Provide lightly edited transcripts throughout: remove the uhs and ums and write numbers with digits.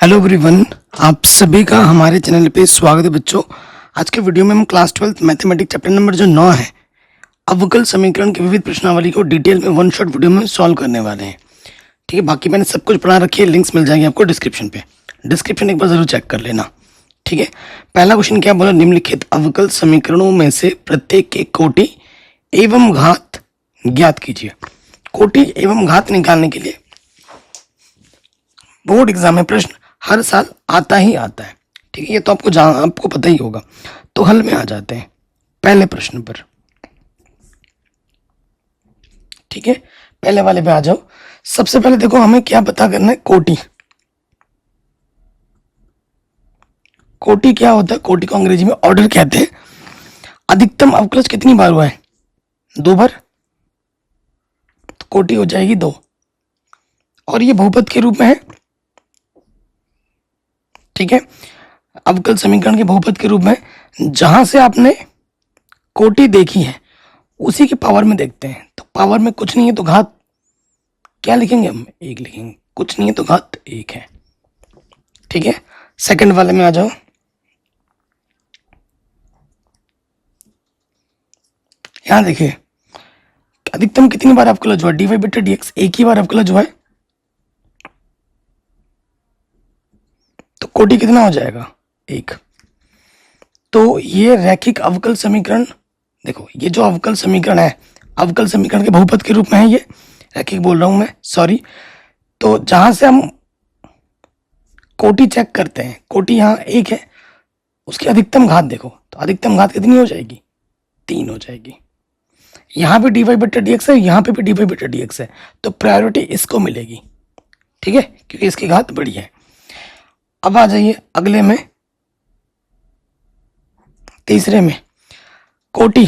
Hello everyone, आप सभी का हमारे चैनल पे स्वागत है बच्चों। आज के वीडियो में हम क्लास 12 मैथमेटिक्स चैप्टर नंबर जो 9 है, अवकल समीकरण की विविध प्रश्नावली को डिटेल में वन शॉट वीडियो में सॉल्व करने वाले हैं। ठीक है, बाकी मैंने सब कुछ पढ़ा रखी है, लिंक्स मिल जाएंगे आपको डिस्क्रिप्शन पे। डिस्क्रिप्शन एक बार जरूर चेक कर लेना। ठीक है, पहला क्वेश्चन क्या बोला, निम्नलिखित अवकल समीकरणों में से प्रत्येक के कोटि एवं घात ज्ञात कीजिए। कोटि एवं घात निकालने के लिए बोर्ड एग्जाम में प्रश्न हर साल आता ही आता है। ठीक है, ये तो आपको पता ही होगा। तो हल में आ जाते हैं पहले प्रश्न पर। ठीक है, पहले वाले पे आ जाओ। सबसे पहले देखो, हमें क्या पता करना है, कोटि। कोटि क्या होता है? कोटि को अंग्रेजी में ऑर्डर कहते हैं। अधिकतम अवकलज कितनी बार हुआ है? 2 बार, तो कोटि हो जाएगी 2। और ये बहुपद के रूप में है। ठीक है, अवकल समीकरण के बहुपद के रूप में जहां से आपने कोटि देखी है उसी के पावर में देखते हैं। तो पावर में कुछ नहीं है तो घात क्या लिखेंगे हम? 1 लिखेंगे। कुछ नहीं है तो घात 1 है। ठीक है, सेकंड वाले में आ जाओ। यहां देखिए, अधिकतम कितनी बार अवकलज हुआ? dy बटे dx, एक ही बार अवकलज हुआ है। तो कोटि कितना हो जाएगा? 1। तो ये रैखिक अवकल समीकरण, देखो ये जो अवकल समीकरण है, अवकल समीकरण के बहुपद के रूप में है। ये रैखिक बोल रहा हूं मैं, सॉरी। तो जहां से हम कोटि चेक करते हैं, कोटि यहाँ 1 है, उसकी अधिकतम घात देखो, तो अधिकतम घात कितनी हो जाएगी? 3 हो जाएगी। यहाँ पे dy बटे dx है, यहाँ पे भी dy बटे dx है, तो प्रायोरिटी इसको मिलेगी। ठीक है, क्योंकि इसकी घात बड़ी है। अब आ जाइए अगले में, तीसरे में। कोटि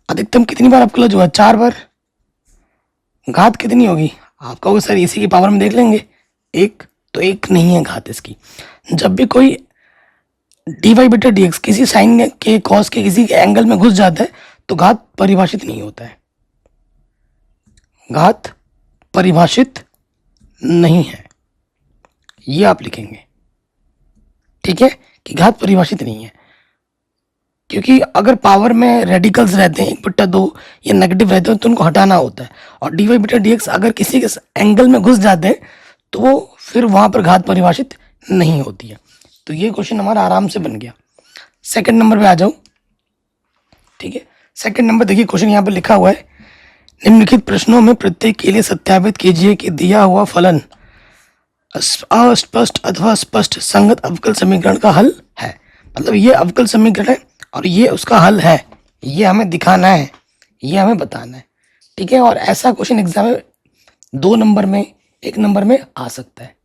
अधिकतम कितनी बार अवकलज हुआ? 4 बार। घात कितनी होगी? आप कहोगे सर इसी की पावर में देख लेंगे, 1। तो 1 नहीं है घात इसकी। जब भी कोई dy बटे dx किसी साइन के, कॉस के, किसी के एंगल में घुस जाता है तो घात परिभाषित नहीं होता है। घात परिभाषित नहीं है, ये आप लिखेंगे। ठीक है, कि घात परिभाषित नहीं है, क्योंकि अगर पावर में रेडिकल्स रहते हैं 1/2 या नेगेटिव रहते हैं तो उनको हटाना होता है। और dy बटा dx अगर किसी के एंगल में घुस जाते हैं तो वो फिर वहां पर घात परिभाषित नहीं होती है। तो ये क्वेश्चन हमारा आराम से बन गया। सेकंड नंबर पे आ जाओ। ठीक है, सेकंड नंबर देखिए, क्वेश्चन यहाँ पर लिखा हुआ है, निम्नलिखित प्रश्नों में प्रत्येक के लिए सत्यापित कीजिए कि दिया हुआ फलन अस्पष्ट अथवा स्पष्ट संगत अवकल समीकरण का हल है। मतलब ये अवकल समीकरण है और ये उसका हल है, ये हमें दिखाना है, ये हमें बताना है। ठीक है, और ऐसा क्वेश्चन एग्जाम में 2 नंबर में, 1 नंबर में आ सकता है।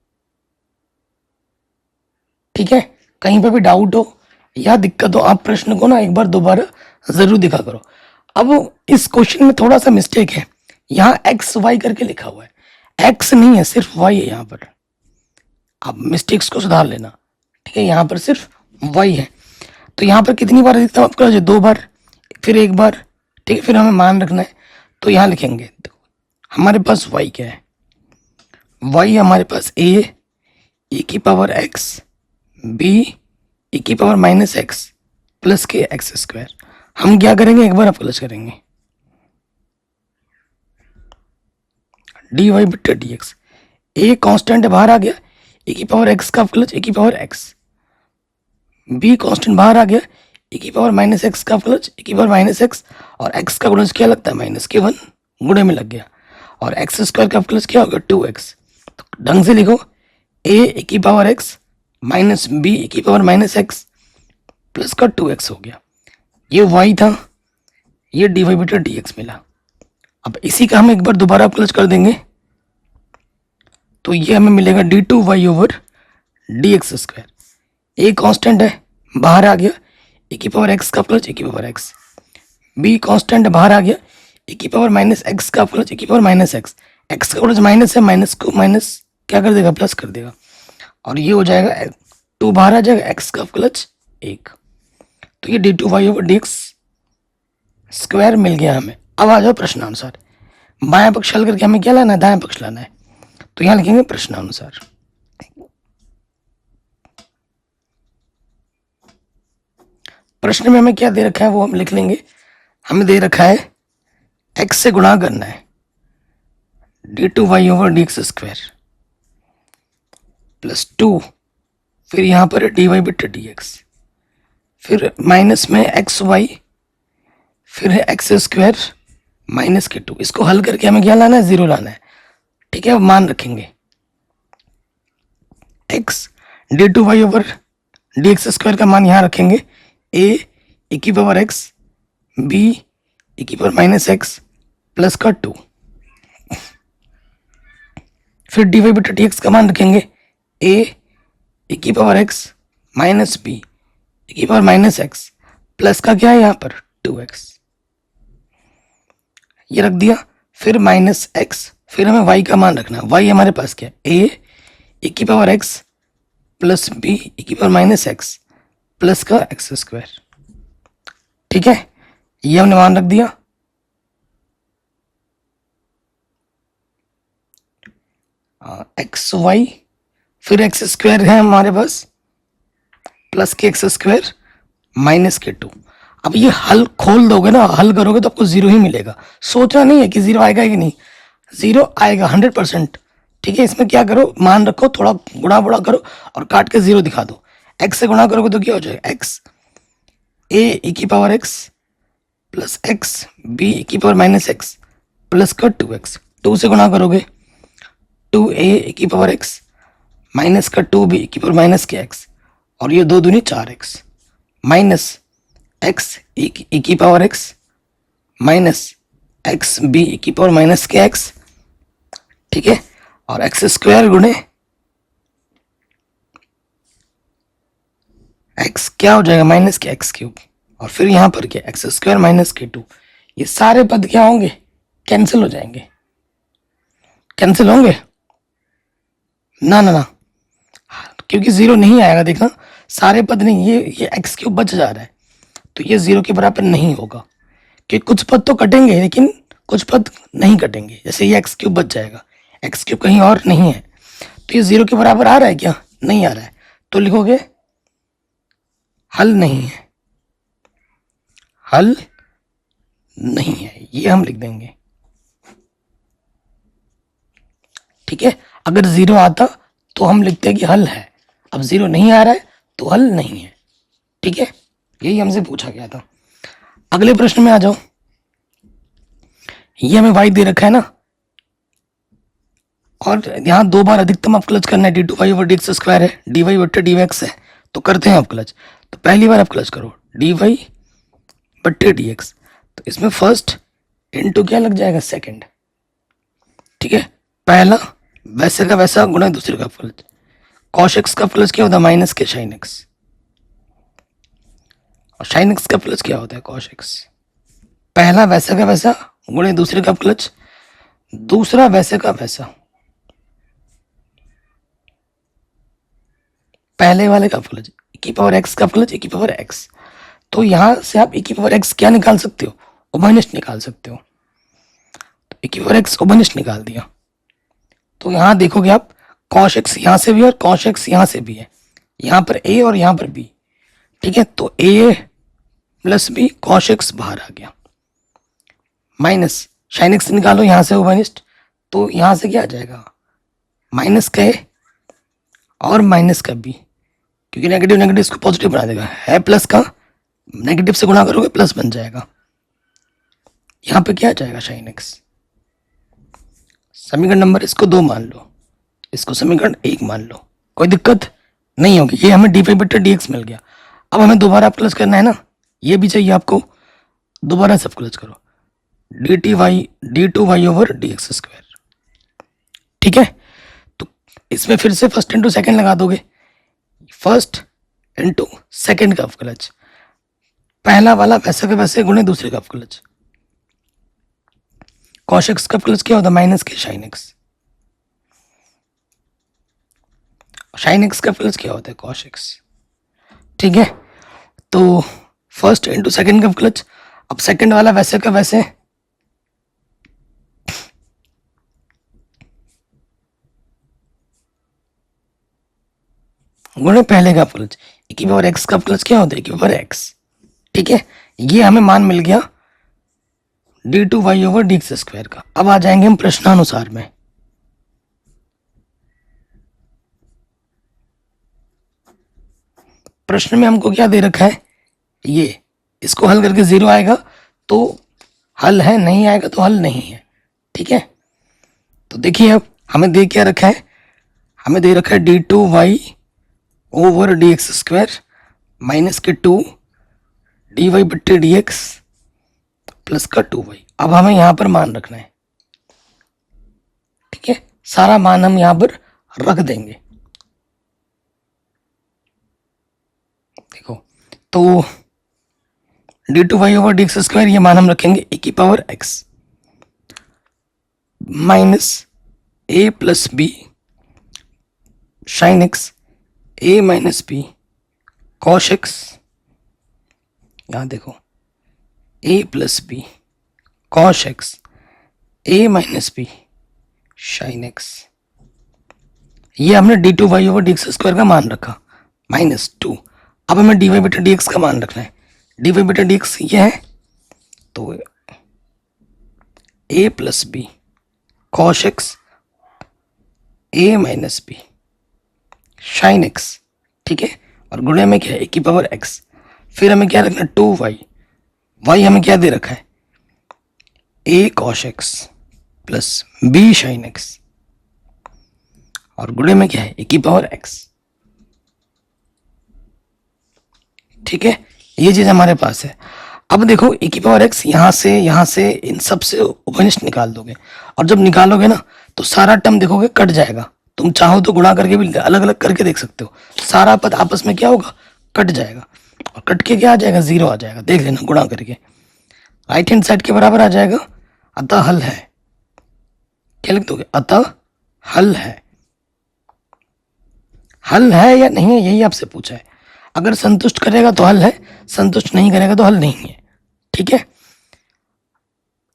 ठीक है, कहीं पर भी डाउट हो या दिक्कत हो, आप प्रश्न को ना एक बार दोबारा जरूर दिखा करो। अब इस क्वेश्चन में थोड़ा सा मिस्टेक है, यहाँ एक्स वाई करके लिखा हुआ है, एक्स नहीं है, सिर्फ वाई है यहाँ पर। आप मिस्टेक्स को सुधार लेना। ठीक है, यहाँ पर सिर्फ वाई है। तो यहाँ पर कितनी बार अधिकतम अवकलज है? 2 बार, फिर 1 बार। ठीक है, फिर हमें मान रखना है, तो यहाँ लिखेंगे। देखो हमारे पास वाई क्या है? वाई हमारे पास ए की पावर एक्स, बी e की पावर -x प्लस के एक्स स्क्वायर। हम क्या करेंगे, एक बार अवकलज करेंगे dy बटे dx। ए कांस्टेंट बाहर आ गया, e की पावर x का अवकलज e की पावर x। b कांस्टेंट बाहर आ गया, e की पावर -x का अवकलज e की पावर -x। और x का गुणज क्या लगता है? -1 गुणे में लग गया। और एक्स स्क्वायर का अवकलज क्या होगा? 2x। तो ढंग से लिखो, a की पावर x माइनस बी की पावर -x प्लस का 2x हो गया। ये y था, ये dy बटा dx मिला। अब इसी का हम एक बार दोबारा अवकलज कर देंगे, तो ये हमें मिलेगा d2y over dx square. A constant है, बाहर आ गया, e की पावर x का अवकलज e की पावर x। बी कांस्टेंट बाहर आ गया, e की पावर -x का अवकलज e की पावर -x। x का अवकलज माइनस है, माइनस को माइनस क्या कर देगा? प्लस कर देगा। और ये हो जाएगा 2 बाहर आ जाएगा, x का अवकलज 1। तो ये d2y ओवर dx स्क्वायर मिल गया हमें। अब आ जाओ प्रश्नानुसार। बाएं पक्ष हल करके हमें क्या लाना है? दाएं पक्ष लाना है। तो यहां लिखेंगे प्रश्नानुसार। प्रश्न में हमें क्या दे रखा है वो हम लिख लेंगे। हमें दे रखा है x से गुणा करना है d2y over dx square plus 2, फिर यहां पर dy बटे dx, फिर माइनस में एक्स वाई, फिर है एक्स स्क्वायर माइनस के 2। इसको हल करके हमें क्या लाना है, 0 लाना है। ठीक है, अब मान रखेंगे x d2y over dx square का मान यहां रखेंगे a की पावर x, b की पावर माइनस एक्स प्लस का 2, फिर dy बटे dx का मान रखेंगे a की पावर x माइनस b की पावर माइनस एक्स प्लस का क्या है यहाँ पर 2x, ये रख दिया। फिर माइनस एक्स, फिर हमें y का मान रखना है। y हमारे पास क्या है, a की पावर x प्लस b की पावर माइनस एक्स प्लस का एक्स स्क्वायर। ठीक है, ये हमने मान रख दिया। एक्स वाई, फिर एक्स स्क्वायर है हमारे पास प्लस के एक्स स्क्वायर माइनस के 2। अब ये हल खोल दोगे ना, हल करोगे तो आपको 0 ही मिलेगा। सोचना नहीं है कि 0 आएगा कि नहीं, 0 आएगा 100%। ठीक है, इसमें क्या करो, मान रखो, थोड़ा गुणा बुढ़ा करो और काट के 0 दिखा दो। एक्स से गुणा करोगे तो क्या हो जाएगा, एक्स ए की power x plus x b की पावर माइनस एक्स प्लस का 2x। 2 से गुणा करोगे 2a की पावर x माइनस का 2b की पावर माइनस के x, और ये 2 दूनी 4x माइनस एक्स ए की power x minus x b की पावर माइनस के x। ठीक है, और एक्स स्क्वायर गुणे x क्या हो जाएगा, माइनस के एक्स क्यूब, और फिर यहां पर क्या, एक्स स्क्वायर माइनस के 2। ये सारे पद क्या होंगे, कैंसिल हो जाएंगे। कैंसिल होंगे ना ना ना, क्योंकि 0 नहीं आएगा। देखना, सारे पद नहीं, ये एक्स क्यूब बच जा रहा है, तो ये 0 के बराबर नहीं होगा। कि कुछ पद तो कटेंगे लेकिन कुछ पद नहीं कटेंगे। जैसे ये एक्स क्यूब बच जाएगा, एक्स क्यूब कहीं और नहीं है, तो ये 0 के बराबर आ रहा है क्या, नहीं आ रहा है, तो लिखोगे हल नहीं है, हल नहीं है, ये हम लिख देंगे। ठीक है, अगर 0 आता तो हम लिखते हैं कि हल है। अब 0 नहीं आ रहा है तो हल नहीं है। ठीक है, यही हमसे पूछा गया था। अगले प्रश्न में आ जाओ। ये हमें y दे रखा है ना, और यहां 2 बार अधिकतम अवकलज करना है। d2y ओवर dx स्क्वायर है, dy बट्टे dx है, तो करते हैं अवकलज। तो पहली बार अवकलज करो dy बट्टे dx, तो इसमें फर्स्ट इनटू क्या लग जाएगा, सेकंड। ठीक है, पहला वैसे का वैसा गुणा दूसरे का अवकलज। कॉश एक्स का अवकलज क्या होता है, माइनस के साइन एक्स, और साइन एक्स का अवकलज क्या होता है, कॉश एक्स। पहला वैसा का वैसा गुणे दूसरे का अवकलज, दूसरा वैसे का वैसा पहले वाले का अवकलज, e की पावर x का अवकलज e की पावर x। तो यहां से आप e की पावर x क्या निकाल सकते हो, उभयनिष्ठ निकाल सकते हो। तो e की पावर x उभयनिष्ठ निकाल दिया, तो यहां देखोगे आप कॉश एक्स यहां से भी और कॉश एक्स यहां से भी है, यहां पर a और यहां पर b। ठीक है, तो a plus b cos x बाहर आ गया, माइनस साइन एक्स निकालो यहां से उभयनिष्ठ, तो यहां से क्या आ जाएगा, माइनस का a और माइनस का b, क्योंकि नेगेटिव नेगेटिव इसको पॉजिटिव बना देगा, है प्लस का, नेगेटिव से गुणा करोगे प्लस बन जाएगा। यहां पे क्या आ जाएगा, साइन एक्स। समीकरण नंबर इसको 2 मान लो, इसको समीकरण 1 मान लो, कोई दिक्कत नहीं होगी। ये हमें dy बट्टे dx मिल गया। अब हमें दोबारा अवकलज करना है ना, ये भी चाहिए आपको, दोबारा से अवकलज करो d2y ओवर dx स्क्वायर। ठीक है, तो इसमें फिर से फर्स्ट इंटू सेकेंड लगा दोगे, फर्स्ट इंटू सेकेंड का अवकलज, पहला वाला वैसे का वैसे गुणे दूसरे का अवकलज। कॉश एक्स का अवकलज क्या होता है, माइनस के साइन एक्स, साइन एक्स का अवकलज क्या होता है, कॉश एक्स। ठीक है, तो फर्स्ट इंटू सेकेंड का अवकलज। अब सेकेंड वाला वैसे का वैसे, गुणे पहले का अवकलज, e की पावर x का अवकलज क्या होता है, e की पावर x। ठीक है, ये हमें मान मिल गया d2y/dx² का। अब आ जाएंगे हम प्रश्नानुसार में। प्रश्न में हमको क्या दे रखा है, ये इसको हल करके 0 आएगा तो हल है, नहीं आएगा तो हल नहीं है। ठीक है, तो देखिए अब हमें दे क्या रखा है, हमें दे रखा है d2y/dx² माइनस के 2 dy/dx प्लस का 2y। अब हमें यहां पर मान रखना है। ठीक है, सारा मान हम यहां पर रख देंगे। देखो तो d2y/dx² ये मान हम रखेंगे e की power x minus a plus b sine x a minus b cos x। यहां देखो a plus b cos x a minus b sine x। ये हमने d2y/dx² का मान रखा माइनस 2। अब हमें dy/dx का मान रखना है। dy/dx ये है तो a plus b cos x a minus b sine x। ठीक है, और गुणे में क्या है, e की पावर x। फिर हमें क्या रखना है 2y, y हमें क्या दे रखा है a cos x plus b sine x, और गुणे में क्या है e की पावर x। ठीक है, ये चीज हमारे पास है। अब देखो e की पावर x यहां से इन सब से उपनिष्ठ निकाल दोगे, और जब निकालोगे ना तो सारा टर्म देखोगे कट जाएगा। तुम चाहो तो गुणा करके भी अलग अलग करके देख सकते हो, सारा पद आपस में क्या होगा, कट जाएगा, और कट के क्या आ जाएगा, 0 आ जाएगा। देख लेना गुणा करके राइट हैंड साइड के बराबर आ जाएगा। अतः हल है, क्या लिख दोगे, अतः हल है। हल है या नहीं है यही आपसे पूछा है। अगर संतुष्ट करेगा तो हल है, संतुष्ट नहीं करेगा तो हल नहीं है। ठीक है,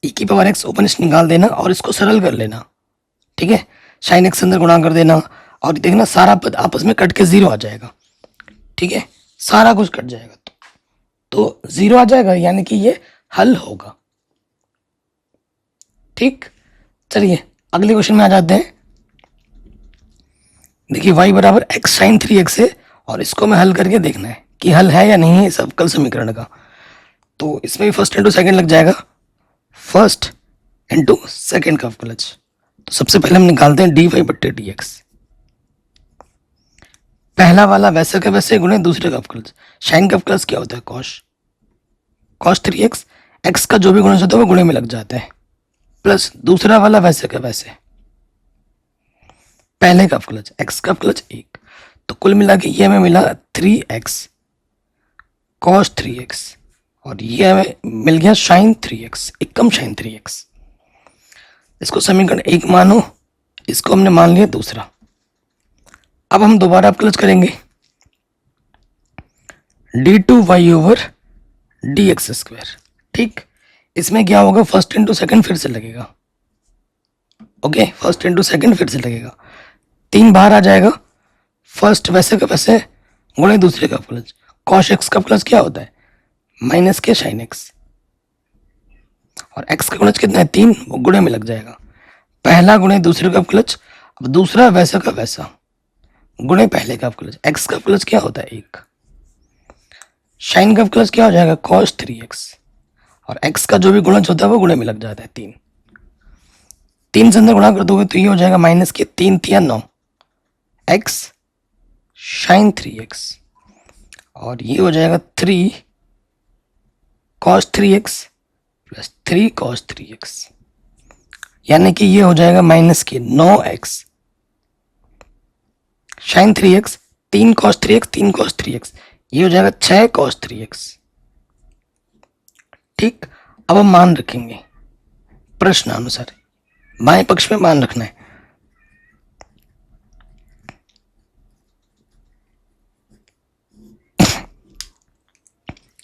e की पावर x उपनिष्ठ निकाल देना और इसको सरल कर लेना। ठीक है, साइन x अंदर गुणा कर देना, और देखना सारा पद आपस में कट के 0 आ जाएगा। ठीक है, सारा कुछ कट जाएगा तो 0 आ जाएगा, यानी कि ये हल होगा। ठीक, चलिए अगले क्वेश्चन में आ जाते हैं। देखिए y बराबर x साइन 3x है, और इसको मैं हल करके देखना है कि हल है या नहीं है इस अवकल समीकरण का। तो इसमें भी फर्स्ट इंटू सेकंड लग जाएगा, फर्स्ट इंटू सेकंड का अवकलज। तो सबसे पहले हम निकालते हैं dy/dx। पहला वाला वैसे का वैसे गुणे दूसरे का अवकलज। साइन का अवकलज क्या होता है, cos 3x, x का जो भी गुणज होता है वो गुणे में लग जाता है, प्लस दूसरा वाला वैसे का वैसे पहले का अवकलज, x का अवकलज 1। तो कुल मिला के ये हमें मिला 3x cos 3x, और ये हमें मिल गया sin 3x, एकम sin 3x। इसको समीकरण 1 मानो, इसको हमने मान लिया दूसरा। अब हम दोबारा अवकलज करेंगे d2y/dx²। ठीक, इसमें क्या होगा, फर्स्ट इंटू सेकंड फिर से लगेगा। ओके, फर्स्ट इंटू सेकंड फिर से लगेगा, 3 बाहर आ जाएगा। फर्स्ट वैसे का वैसे गुणे दूसरे का अवकलज। cos x का अवकलज क्या होता है, माइनस के sin x, और x का गुणज कितना है 3, वो गुणे में लग जाएगा। पहला गुणे दूसरे का अवकलज, अब दूसरा वैसा का वैसा गुणे पहले का अवकलज। x का अवकलज क्या होता है 1, sin का अवकलज क्या हो जाएगा cos 3x, और x का जो भी गुणज होता है वो गुणे में लग जाता है 3। 3 से अंदर गुणा कर दोगे तो ये हो जाएगा माइनस के 3 3 9 x sin 3x, और ये हो जाएगा 3 cos 3x plus 3 cos 3x, यानी कि ये हो जाएगा माइनस के 9x sin 3x, 3 cos 3x 3 cos 3x, ये हो जाएगा 6 cos 3x। ठीक, अब हम मान रखेंगे प्रश्नानुसार, बाएं पक्ष में मान रखना है।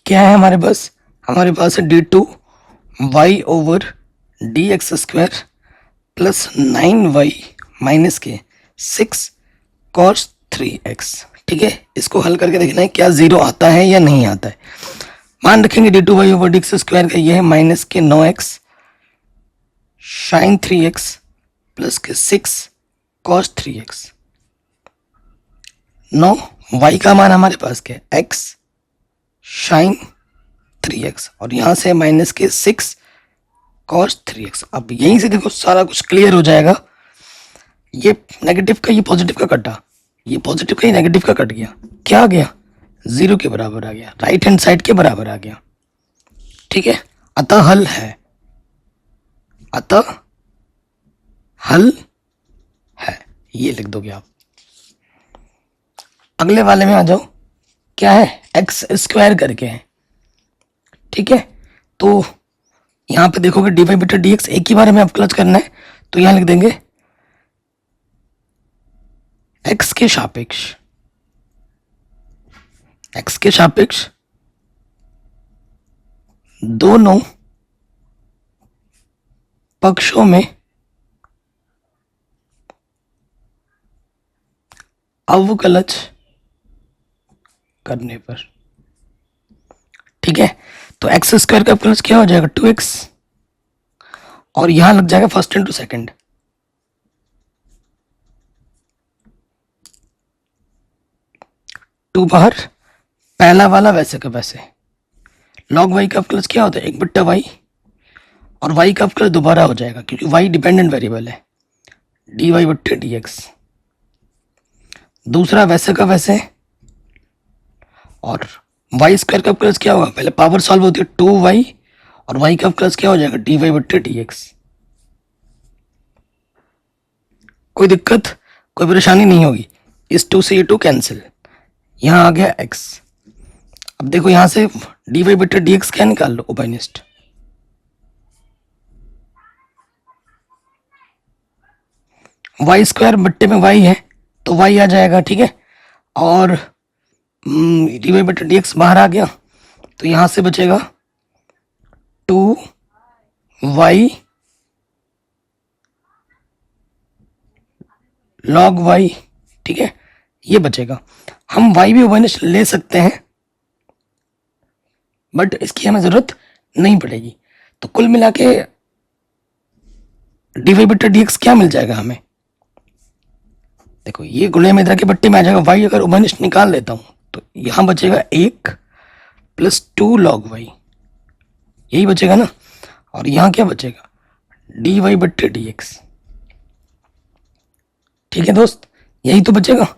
क्या है हमारे पास, हमारे पास है d2y/dx² प्लस 9y माइनस के 6 cos 3x। ठीक है, इसको हल करके देखना है क्या जीरो आता है या नहीं आता है। मान रखेंगे d two y over d x square का ये है माइनस के 9x साइन 3x प्लस के 6 कॉस 3x। 9 y का मान हमारे पास क्या है x साइन 3x और यहां से माइनस के 6 कॉस 3x। अब यहीं से देखो सारा कुछ क्लियर हो जाएगा। ये नेगेटिव का ये पॉजिटिव का कटा, ये पॉजिटिव का ये नेगेटिव का कट गया, क्या आ गया जीरो के बराबर आ गया, राइट हैंड साइड के बराबर आ गया। ठीक है, अतः हल है, अतः हल है, ये लिख दोगे आप। अगले वाले में आ जाओ, क्या है एक्स स्क्वायर करके है। ठीक है, तो यहां पे देखोगे डी वाई बटा डी एक्स एक ही बार में अवकलज करना है, तो यहां लिख देंगे एक्स के सापेक्ष, एक्स के सापेक्ष दोनों पक्षों में अवकलज करने पर। ठीक है, तो एक्स स्क्वायर का अवकलज क्या हो जाएगा 2x और यहां लग जाएगा फर्स्ट इंटू सेकेंड। टू बाहर, पहला वाला वैसे का वैसे। लॉग वाई का अवकलज क्या होता है 1 बट्टा वाई और वाई का अवकलज दोबारा हो जाएगा क्योंकि वाई डिपेंडेंट वेरिएबल है, डी वाई बट्टे डी एक्स। दूसरा वैसे का वैसे और वाई स्क्वायर का अवकलज क्या होगा, पहले पावर सॉल्व होती है 2y और वाई का अवकलज क्या हो जाएगा डी वाई बट्टे डी एक्स। कोई दिक्कत कोई परेशानी नहीं होगी, इस 2 से ये 2 कैंसिल, यहां आ गया x। अब देखो यहां से डी वाई बट्टे डी एक्स क्या निकाल लो उभयनिष्ठ, वाई स्क्वायर बट्टे में y है तो y आ जाएगा। ठीक है, और डी वाई बट्टे डी एक्स बाहर आ गया तो यहां से बचेगा 2y log y। ठीक है, ये बचेगा। हम y भी उभयनिष्ठ ले सकते हैं बट इसकी हमें जरूरत नहीं पड़ेगी। तो कुल मिला के डी वाई बट्टा डी एक्स क्या मिल जाएगा हमें, देखो ये गुणे में इधर के बट्टे में आ जाएगा y, अगर उभयनिष्ठ निकाल लेता हूं तो यहां बचेगा 1 प्लस 2 लॉग वाई, यही बचेगा ना। और यहां क्या बचेगा डी वाई बट्टे डी एक्स। ठीक है दोस्त, यही तो बचेगा।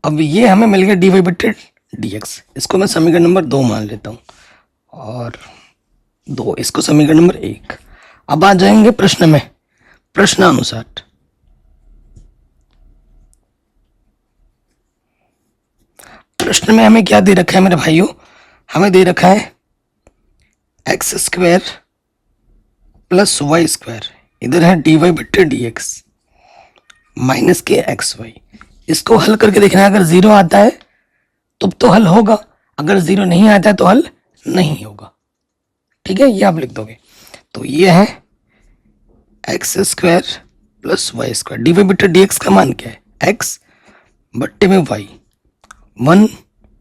अब ये हमें मिल गया डी वाई बट्टे डी एक्स, इसको मैं समीकरण नंबर 2 मान लेता हूं और 2 इसको समीकरण नंबर 1। अब आ जाएंगे प्रश्न में, प्रश्नानुसार। प्रश्न में हमें क्या दे रखा है मेरे भाइयों, हमें दे रखा है x square plus y square, इधर है डी वाई बट्टे डी एक्स माइनस के एक्स वाई। इसको हल करके देखना है, अगर जीरो आता है तो हल होगा, अगर जीरो नहीं आता है तो हल नहीं होगा। ठीक है, ये आप लिख दोगे। तो ये है x square plus y square, d y बट्टे डी एक्स का मान क्या है एक्स बट्टे में वाई, 1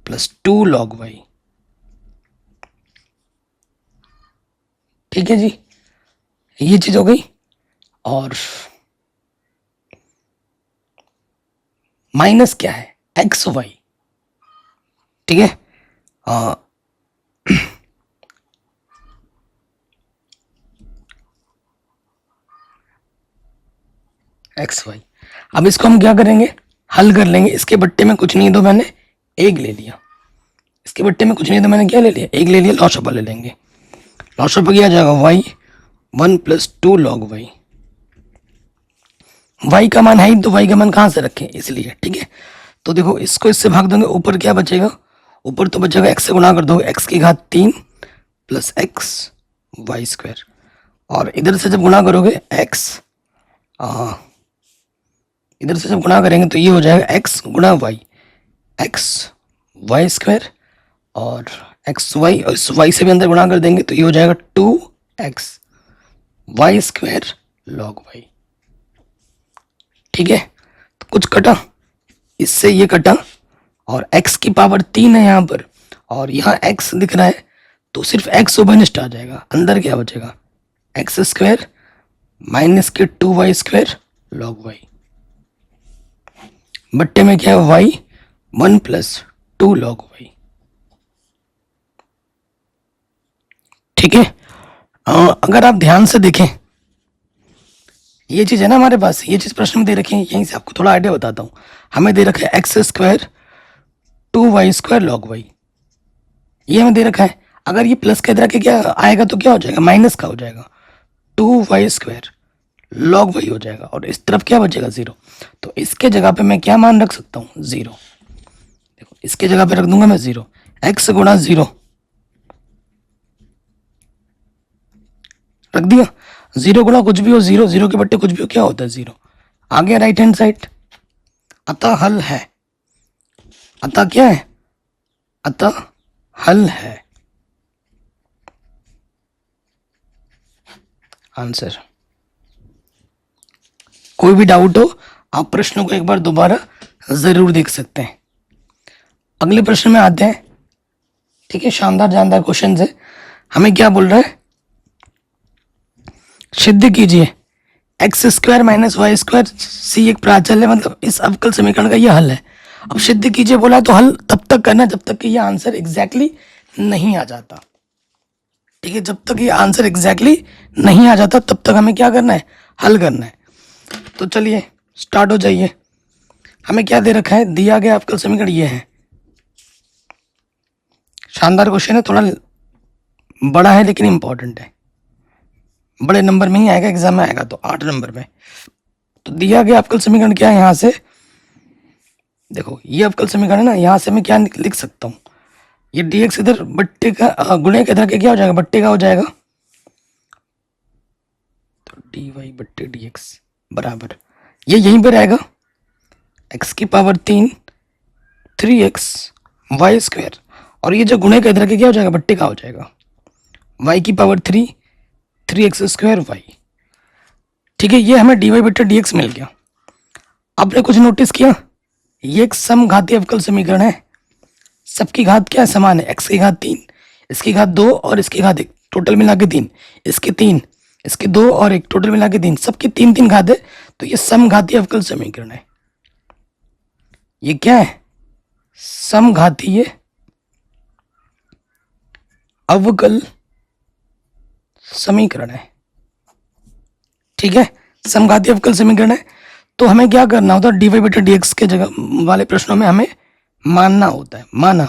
प्लस 2 लॉग वाई। ठीक है जी, ये चीज हो गई। और माइनस क्या है एक्स वाई। ठीक है, एक्स वाई। अब इसको हम क्या करेंगे, हल कर लेंगे। इसके बट्टे में कुछ नहीं तो मैंने 1 ले लिया, इसके बट्टे में कुछ नहीं तो मैंने क्या ले लिया 1 ले लिया, लॉसअप ले लेंगे। लॉसअप किया जाएगा y 1 plus 2 log y. Y का मान है तो वाई का मान कहां से रखें इसलिए। ठीक है, तो देखो इसको इससे भाग दोगे, ऊपर क्या बचेगा, ऊपर तो बचेगा एक्स से गुणा कर दोगे, एक्स की घात 3 प्लस एक्स वाई स्क्वायर, और इधर से जब गुणा करोगे एक्स, इधर से जब गुणा करेंगे तो ये हो जाएगा एक्स गुणा वाई, एक्स वाई स्क्वायर और एक्स वाई, और इस वाई से भी अंदर गुणा कर देंगे तो ये हो जाएगा 2x Y square log Y. ठीक है, तो कुछ कटा, इससे ये कटा और x की पावर 3 है यहाँ पर, और यहाँ x दिख रहा है, तो सिर्फ x उभयनिष्ठ आ जाएगा। अंदर क्या बचेगा, एक्स स्क्वायर माइनस के 2y स्क्वायर लॉग y, बट्टे में क्या है y 1 प्लस 2 लॉग y। ठीक है। अगर आप ध्यान से देखें, ये चीज़ है ना हमारे पास, ये चीज़ प्रश्न में दे रखी है, यहीं से आपको थोड़ा आइडिया बताता हूँ। हमें दे रखा है x square 2y square log y, ये हमें दे रखा है। अगर ये प्लस के इधर के क्या आएगा तो क्या हो जाएगा, माइनस का हो जाएगा, 2y स्क्वायर लॉग y हो जाएगा, और इस तरफ क्या बचेगा 0। तो इसके जगह पे मैं क्या मान रख सकता हूँ, 0। देखो इसके जगह पे रख दूंगा मैं 0, x गुणा 0 रख दिया। 0 गुणा कुछ भी हो 0, 0 के बट्टे कुछ भी हो क्या होता है 0, आ गया राइट हैंड साइड। अतः हल है, अतः क्या है, अतः हल है आंसर। कोई भी डाउट हो आप प्रश्नों को एक बार दोबारा जरूर देख सकते हैं। अगले प्रश्न में आते हैं। ठीक है, शानदार जानदार क्वेश्चन है। हमें क्या बोल रहा है, सिद्ध कीजिए x square minus y square c एक प्राचल है, मतलब इस अवकल समीकरण का यह हल है। अब सिद्ध कीजिए बोला है तो हल तब तक करना जब तक कि यह आंसर एग्जैक्टली नहीं आ जाता। ठीक है, जब तक ये आंसर एग्जैक्टली नहीं आ जाता तब तक हमें क्या करना है, हल करना है। तो चलिए स्टार्ट हो जाइए। हमें क्या दे रखा है, दिया गया अवकल समीकरण ये है। शानदार क्वेश्चन है, थोड़ा बड़ा है लेकिन इंपॉर्टेंट है, बड़े नंबर में ही आएगा, एग्जाम में आएगा तो 8 नंबर में। तो दिया गया अवकल समीकरण क्या है, यहाँ से देखो ये अवकल समीकरण है ना, यहाँ से मैं क्या लिख सकता हूँ, ये dx इधर बट्टे का गुणे के इधर के क्या हो जाएगा, बट्टे का हो जाएगा, तो dy बट्टे dx बराबर ये यहीं पे रहेगा x की पावर 3 3x y स्क्वायर, और ये जो गुणे का इधर के क्या हो जाएगा, बट्टे का हो जाएगा, y की पावर 3 3x स्क्वायर y। ठीक है, ये हमें dy बट्टे dx मिल गया। आपने कुछ नोटिस किया, ये एक समघातीय अवकल समीकरण है, सबकी घात क्या है, समान है, x की घात 3, इसकी घात 2 और इसकी घात 1, टोटल मिला के 3, इसके 3, इसके 2 और 1, टोटल मिला के 3, सबकी 3 घात है, तो ये समघातीय अवकल समीकरण है। ये क्या है, समघातीय अवकल समीकरण है। ठीक है, समघातीय अवकल समीकरण है, तो हमें क्या करना होता है, dy बटा dx के जगह वाले प्रश्नों में हमें मानना होता है, माना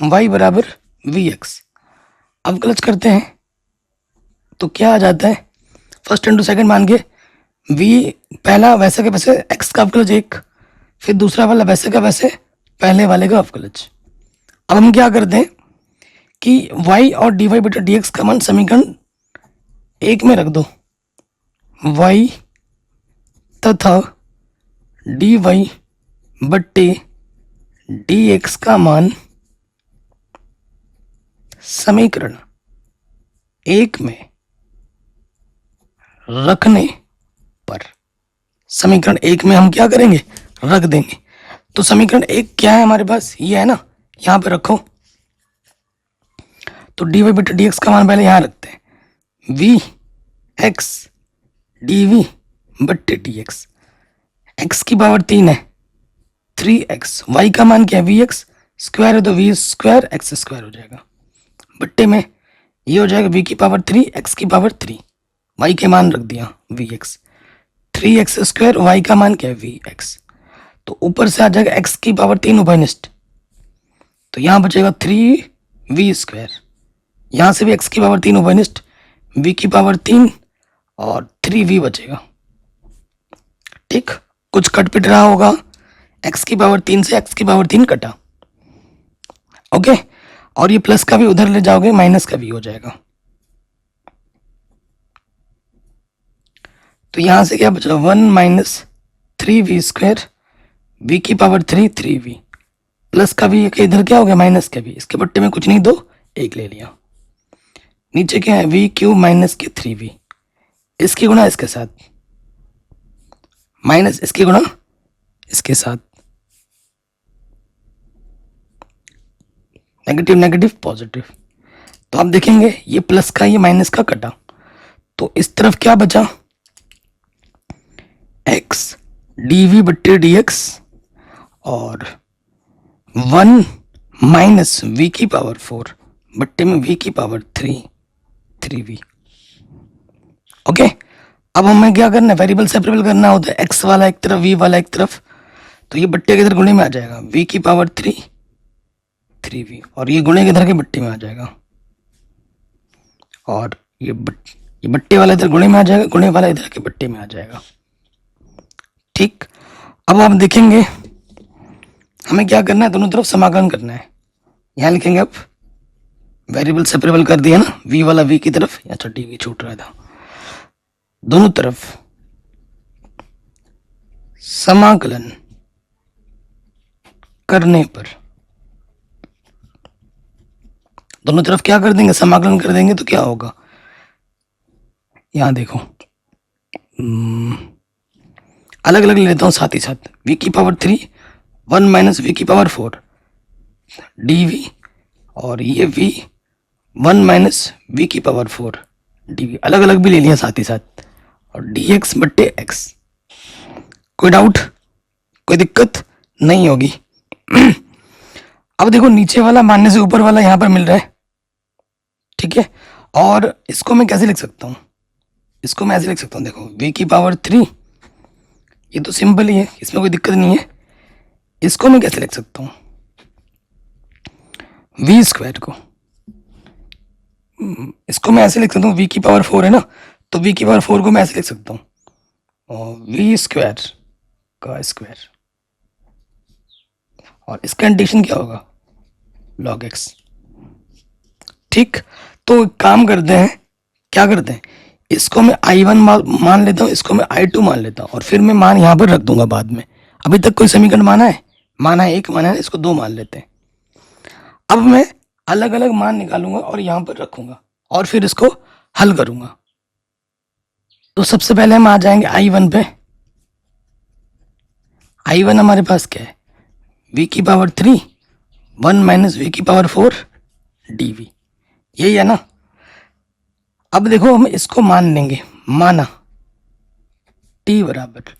y बराबर vx। अवकलज करते हैं तो क्या आ जाता है, फर्स्ट इंटू सेकंड मान के v पहला वैसे के वैसे x का अवकलज 1, फिर दूसरा वाला वैसे का वैसे पहले वाले का अवकलज। अब हम क्या करते हैं कि y और dy बटा dx का मान समीकरण 1 में रख दो, y तथा dy बट्टे dx का मान समीकरण 1 में रखने पर, समीकरण 1 में हम क्या करेंगे, रख देंगे। तो समीकरण 1 क्या है हमारे पास, ये है ना, यहां पे रखो, तो dy बटा dx का मान पहले यहां रखते हैं, v x dv बट्टे dx, x की पावर 3 है 3x, y का मान क्या है vx स्क्वायर है, तो v स्क्वायर x स्क्वायर हो जाएगा, बट्टे में ये हो जाएगा v की पावर 3 x की पावर 3, y के मान रख दिया vx, 3x स्क्वायर, y का मान क्या है vx, तो ऊपर से आ जाएगा x की पावर 3 उभयनिष्ठ, तो यहाँ बचेगा 3v स्क्वायर, यहाँ से भी x की पावर 3 उभयनिष्ठ, v की पावर 3 और 3v बचेगा। ठीक, कुछ कट पिट रहा होगा, x की पावर 3 से x की पावर 3 कटा, ओके, और ये प्लस का भी उधर ले जाओगे माइनस का भी हो जाएगा, तो यहां से क्या बचा 1 माइनस 3v स्क्वायर, v की पावर 3 3v, प्लस का भी इधर क्या हो गया माइनस का भी, इसके बट्टे में कुछ नहीं दो 1 ले लिया, नीचे क्या है v क्यूब माइनस के 3v, इसकी गुणा इसके साथ, माइनस इसकी गुणा इसके साथ, नेगेटिव नेगेटिव पॉजिटिव। तो आप देखेंगे ये प्लस का ये माइनस का कटा, तो इस तरफ क्या बचा, एक्स डी वी बट्टे डी एक्स और 1 माइनस वी की पावर 4 बट्टे में वी की पावर 3 वी। ओके, अब हमें क्या करना है, वेरिएबल सेपरेबल करना होता है, एक्स वाला एक तरफ वी वाला एक तरफ, तो ये बट्टे के इधर गुणे में आ जाएगा वी की पावर 3 वी, और ये गुणे के इधर के बट्टे में आ जाएगा, और ये बट्टे वाला इधर गुणे में आ जाएगा, गुणे वाला इधर के बट्टे में आ जाएगा। ठीक, अब आप देखेंगे हमें क्या करना है, दोनों तरफ समाकलन करना है। यहाँ लिखेंगे अब वेरिएबल सेपरेबल कर दिया ना, वी वाला वी की तरफ, या अच्छा डी वी छूट रहा था, दोनों तरफ समाकलन करने पर, दोनों तरफ क्या कर देंगे, समाकलन कर देंगे, तो क्या होगा, यहां देखो अलग अलग ले लेता हूं साथ ही साथ, वी की पावर 3 1 माइनस वी की पावर 4 डी वी, और ये वी 1 माइनस वी की पावर 4 डी वी, अलग अलग भी ले लिया साथ ही साथ, और डी एक्स बट्टे एक्स। कोई डाउट, कोई दिक्कत नहीं होगी। अब देखो नीचे वाला मानने से ऊपर वाला यहां पर मिल रहा है, ठीक है, और इसको मैं कैसे लिख सकता हूं, इसको मैं ऐसे लिख सकता हूं, देखो v की पावर 3, ये तो सिंपल ही है, इसमें कोई दिक्कत नहीं है। इसको मैं कैसे लिख सकता हूं, v स्क्वायर को, इसको मैं ऐसे लिख सकता हूँ, v की पावर 4 है ना, तो v की पावर 4 को मैं ऐसे लिख सकता हूँ, और v स्क्वायर का स्क्वायर, और इसका इंटीग्रेशन क्या होगा, log x। ठीक, तो काम करते हैं, क्या करते हैं, इसको मैं I1 मान लेता हूँ, इसको मैं I2 मान लेता हूँ, और फिर मैं मान यहाँ पर रख दूंगा बाद में। अभी तक कोई समीकरण माना है, एक माना है, इसको 2 मान लेते हैं। अब मैं अलग अलग मान निकालूंगा और यहाँ पर रखूंगा, और फिर इसको हल करूंगा। तो सबसे पहले हम आ जाएंगे I1 पे। I1 हमारे पास क्या है, v की पावर 3 1 माइनस वी की पावर 4 डी वी, यही है ना। अब देखो हम इसको मान लेंगे, माना t बराबर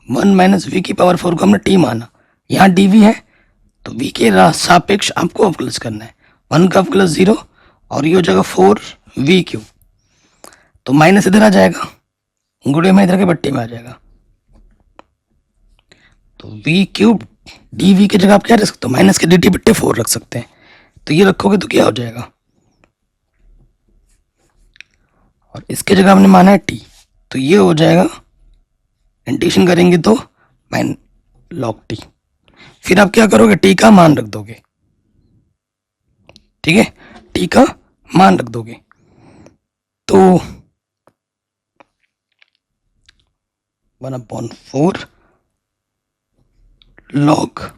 1 माइनस वी की पावर 4 को हमने t माना, यहाँ डी वी है, तो v के सापेक्ष आपको अवकलज करना है, 1 का अवकलज 0, और ये हो जाएगा 4v क्यूब, तो माइनस इधर आ जाएगा, गुणे में इधर के बट्टे में आ जाएगा, तो v क्यूब डी वी की जगह आप क्या रख सकते हो, माइनस के डी टी बट्टे 4 रख सकते हैं, तो ये रखोगे तो क्या हो जाएगा, और इसके जगह हमने माना है t, तो ये हो जाएगा, इंटीग्रेशन करेंगे तो माइन log t, फिर आप क्या करोगे, t का मान रख दोगे, ठीक है, t का मान रख दोगे, तो 1/4 log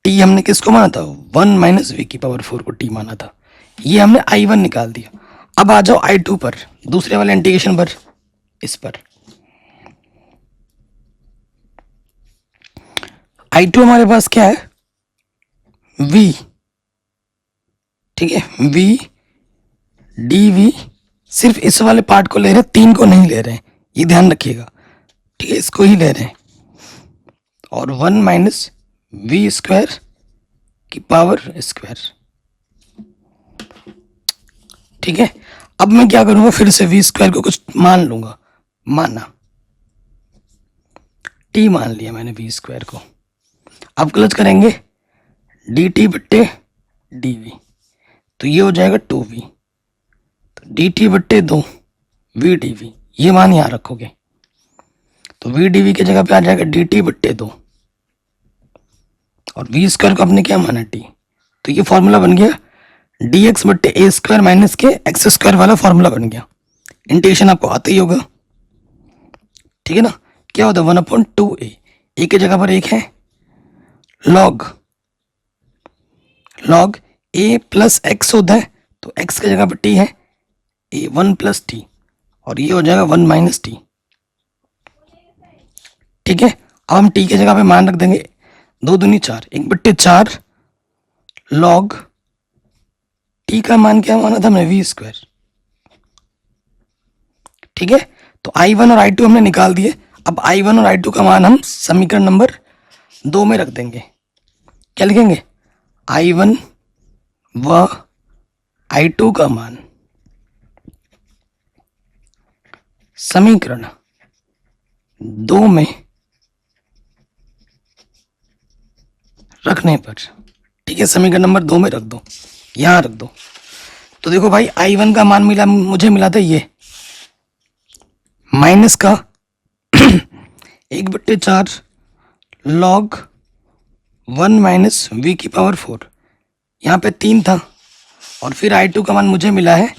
t हमने किसको माना था, 1 माइनस वी की पावर 4 को t माना था, ये हमने I1 निकाल दिया। अब आ जाओ I2 पर, दूसरे वाले इंटीग्रेशन पर, इस पर I2 हमारे पास क्या है, v, ठीक है, v डी वी, सिर्फ इस वाले पार्ट को ले रहे हैं, 3 को नहीं ले रहे हैं, ये ध्यान रखिएगा, ठीक है, इसको ही ले रहे हैं, और 1 माइनस वी स्क्वायर की पावर स्क्वायर, ठीक है। अब मैं क्या करूंगा, फिर से वी स्क्वायर को कुछ मान लूंगा, माना टी मान लिया मैंने वी स्क्वायर को, अब क्लच करेंगे डी टी बट्टे डी वी, तो ये हो जाएगा 2v, तो डी टी बट्टे 2 वी डी वी, ये मान यहां रखोगे, तो वी डी वी की जगह पे आ जाएगा डी टी बट्टे 2, और वी स्क्वायर को आपने क्या माना टी, तो ये फॉर्मूला बन गया डी एक्स बट्टे ए स्क्वायर माइनस के एक्स स्क्वायर वाला फॉर्मूला बन गया। इंटीग्रेशन आपको आता ही होगा, ठीक है ना, क्या होता है 1/2a, ए की जगह पर 1 है, log a प्लस एक्स होता है, तो x की जगह पर t है, a 1 प्लस टी, और ये हो जाएगा 1 माइनस टी, ठीक है। अब हम t की जगह पे मान रख देंगे 2 दूनी 4, 1/4 log टी का मान क्या माना था हमने, वी स्क्वायर। ठीक है, तो I1 और I2 हमने निकाल दिए। अब I1 और I2 का मान हम समीकरण नंबर 2 में रख देंगे। क्या लिखेंगे, I1 व I2 का मान समीकरण 2 में रखने पर, ठीक है, समीकरण नंबर 2 में रख दो, यहां रख दो। तो देखो भाई, I1 का मान मिला, मुझे मिला था ये माइनस का 1/4 log 1 माइनस वी की पावर 4, यहाँ पे 3 था। और फिर I2 का मान मुझे मिला है,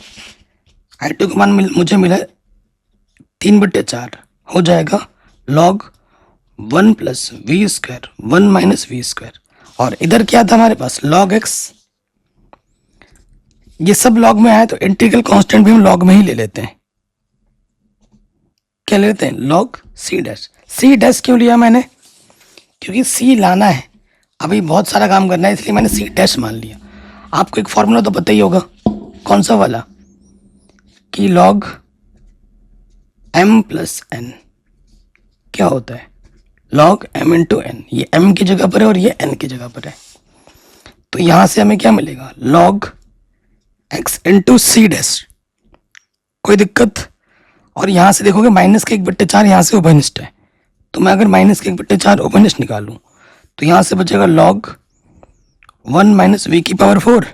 I2 का मान मुझे मिला है 3/4, हो जाएगा log 1 plus v square 1 minus v square. और इधर क्या था हमारे पास, log x। ये सब log में आया तो इंटीग्रल कांस्टेंट भी हम log में ही ले लेते हैं। क्या लेते हैं, log c dash. c dash क्यों लिया मैंने, क्योंकि c लाना है, अभी बहुत सारा काम करना है, इसलिए मैंने c डैश मान लिया। आपको एक फॉर्मूला तो पता ही होगा, कौन सा वाला, कि log m प्लस n क्या होता है, log m इंटू n। ये m की जगह पर है और ये n की जगह पर है। तो यहां से हमें क्या मिलेगा, log x into c dash. कोई दिक्कत। और यहाँ से देखोगे माइनस के 1/4 यहाँ से उभयनिष्ठ है, तो मैं अगर माइनस के 1/4 उभयनिष्ठ निकालूं तो यहाँ से बचेगा log 1 माइनस वी की power 4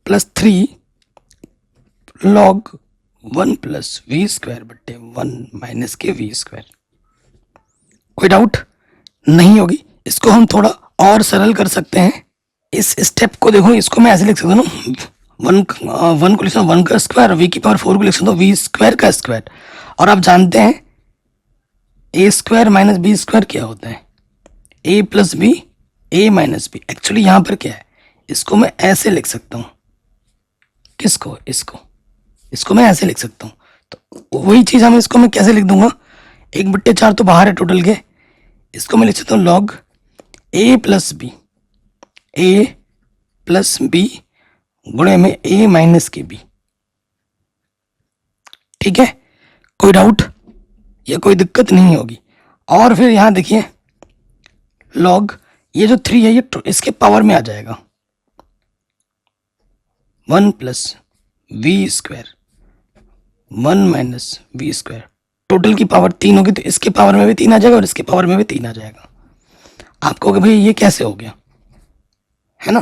plus 3 log 1 plus v square बट्टे 1 माइनस के वी स्क्वायर। कोई डाउट नहीं होगी। इसको हम थोड़ा और सरल कर सकते हैं। इस स्टेप को देखो, इसको मैं ऐसे लिख सकता हूँ ना, वन को लिख सकता हूँ 1 का स्क्वायर, वी की पावर 4 को लिख सकता हूँ वी स्क्वायर का स्क्वायर। और आप जानते हैं ए स्क्वायर माइनस बी स्क्वायर क्या होता है, ए प्लस बी, ए माइनस बी। एक्चुअली यहाँ पर क्या है, इसको मैं ऐसे लिख सकता हूँ, किसको, इसको मैं ऐसे लिख सकता हूँ। तो वही चीज़ हम इसको मैं कैसे लिख दूंगा, 1/4 तो बाहर है टोटल के, इसको मैं लिख सकता हूँ log a plus b, a plus b गुणे में a माइनस के बी। ठीक है, कोई डाउट या कोई दिक्कत नहीं होगी। और फिर यहाँ देखिए log, ये जो 3 है ये इसके पावर में आ जाएगा, 1 plus v square 1 minus v square. Total की पावर 3 होगी तो इसके पावर में भी 3 आ जाएगा और इसके पावर में भी 3 आ जाएगा। आप कहोगे भाई ये कैसे हो गया, है ना,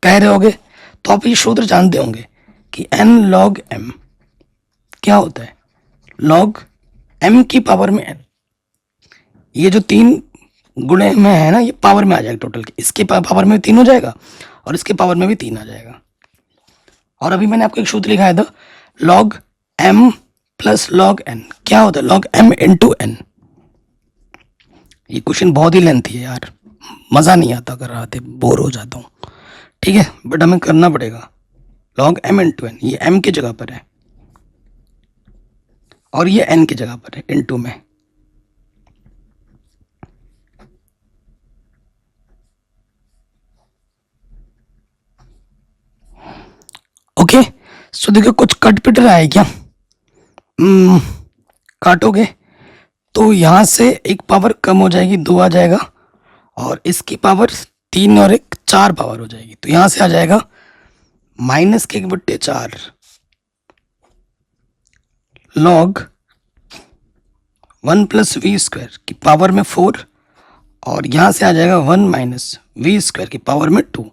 कह रहे होगे। तो आप ये सूत्र जानते होंगे कि n log m क्या होता है, log m की पावर में n। ये जो 3 गुणे में है ना, ये पावर में आ जाएगा टोटल की, इसके पावर में 3 हो जाएगा और इसके पावर में भी 3 आ जाएगा। और अभी मैंने आपको एक सूत्र लिखाया था, log m plus log n क्या होता है, log m इंटू n। ये क्वेश्चन बहुत ही लेंथी है यार, मज़ा नहीं आता कर रहा थे, बोर हो जाता हूँ। ठीक है, बट हमें करना पड़ेगा। log m इंटू n, ये m की जगह पर है और ये n की जगह पर है इंटू में। ओके, सो देखो कुछ कट पिट रहा है क्या, काटोगे तो यहाँ से एक पावर कम हो जाएगी, 2 आ जाएगा, और इसकी पावर 3 और 1 4 पावर हो जाएगी। तो यहाँ से आ जाएगा माइनस के 1/4 log 1 प्लस वी स्क्वायर की पावर में 4, और यहाँ से आ जाएगा 1 माइनस वी स्क्वायर की पावर में 2।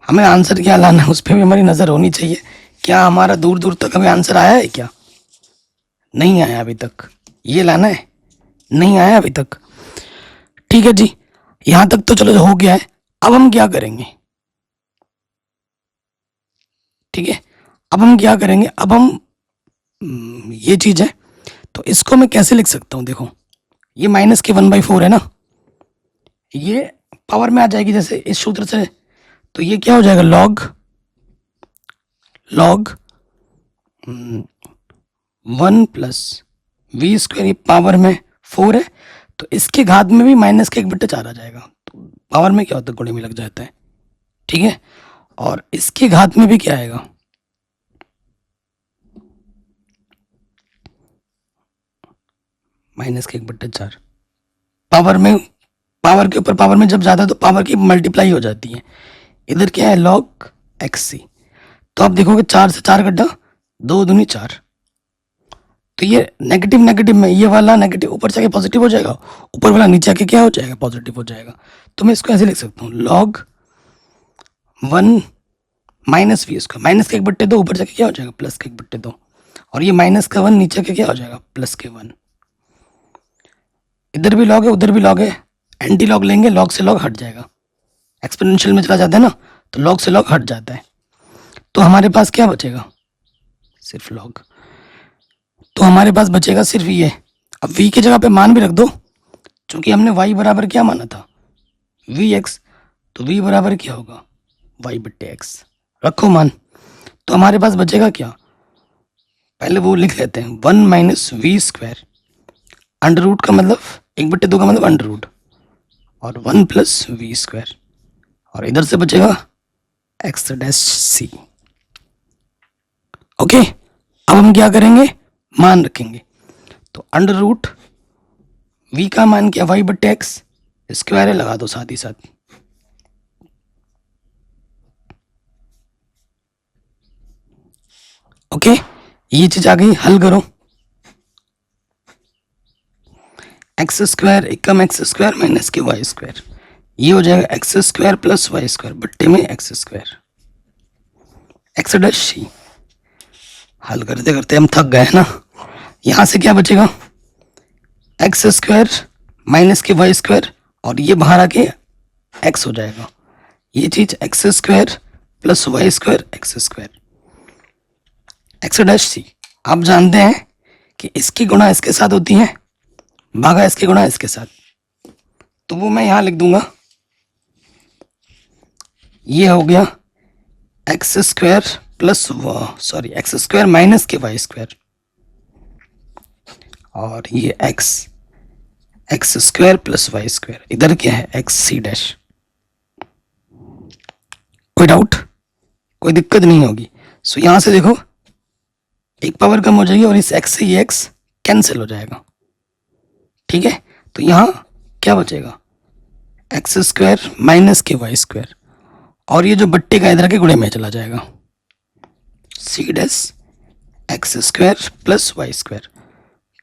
हमें आंसर क्या लाना है उस पर भी हमारी नज़र होनी चाहिए। क्या हमारा दूर दूर तक हमें आंसर आया है क्या, नहीं आया अभी तक, ये लाना है, नहीं आया अभी तक। ठीक है जी, यहां तक तो चलो हो गया है। अब हम क्या करेंगे, ठीक है, अब हम क्या करेंगे, अब हम ये चीज है तो इसको मैं कैसे लिख सकता हूं, देखो ये माइनस के 1/4 है ना, ये पावर में आ जाएगी जैसे इस सूत्र से, तो ये क्या हो जाएगा log 1 प्लस वी स्क्वायर, ये पावर में 4 है तो इसके घात में भी माइनस के 1/4 आ जाएगा। तो पावर में क्या होता है, गुणे में लग जाता है। ठीक है, और इसके घात में भी क्या आएगा, -1/4। पावर में, पावर के ऊपर पावर में जब जाता है तो पावर की मल्टीप्लाई हो जाती है। इधर क्या है, log xc। तो आप देखोगे 4 से 4 कटा, 2 दूनी 4। तो ये नेगेटिव नेगेटिव में, ये वाला नेगेटिव ऊपर जाके पॉजिटिव हो जाएगा, ऊपर वाला नीचे आके क्या हो जाएगा, पॉजिटिव हो जाएगा। तो मैं इसको ऐसे लिख सकता हूँ, log 1 minus v square, minus के 1/2 ऊपर जाके क्या हो जाएगा, प्लस के 1/2। और ये माइनस का 1 नीचे के क्या हो जाएगा, प्लस के 1। इधर भी लॉग है उधर भी लॉग है, एंटी लॉग लेंगे, लॉग से लॉग हट जाएगा। एक्सपोनेंशियल में चला जाता है ना, तो लॉग से लॉग हट जाता है। तो हमारे पास क्या बचेगा, सिर्फ लॉग। तो हमारे पास बचेगा सिर्फ ये। अब v की जगह पे मान भी रख दो, क्योंकि हमने y बराबर क्या माना था, vx। तो v बराबर क्या होगा, y/x। रखो मान। तो हमारे पास बचेगा क्या, पहले वो लिख लेते हैं, 1 minus v square, under root का मतलब 1/2 का मतलब अंडर रूट, और 1 प्लस वी स्क्वायर, और इधर से बचेगा एक्स डैश सी। ओके, अब हम क्या करेंगे, मान रखेंगे। तो अंडर रूट वी का मान क्या, y/x स्क्वायर है, लगा दो साथ ही साथ। ओके, ये चीज आ गई, हल करो। एक्स स्क्वायर एकम एक्स स्क्वायर माइनस के वाई स्क्वायर, ये हो जाएगा x square plus y square बट्टे में x square, x dash c. हल करते करते हम थक गए ना। यहां से क्या बचेगा, एक्स स्क्वायर माइनस के वाई स्क्वायर, और ये बाहर आके एक्स हो जाएगा। ये चीज x square plus y square x square, x dash c. आप जानते हैं कि इसकी गुणा इसके साथ होती है, भागा इसकी गुणा इसके साथ। तो वो मैं यहां लिख दूंगा, ये हो गया x square plus x square minus के वाई स्क्वायर, और ये x square plus y square, इधर क्या है एक्स सी डैश। कोई डाउट, कोई दिक्कत नहीं होगी। सो यहां से देखो एक पावर कम हो जाएगी और इस एक्स से ये एक्स कैंसिल हो जाएगा। ठीक है, तो यहां क्या बचेगा, एक्स स्क्वायर माइनस के वाई स्क्वायर, और ये जो बट्टे का इधर के गुणे में चला जाएगा, c dash x square plus y square.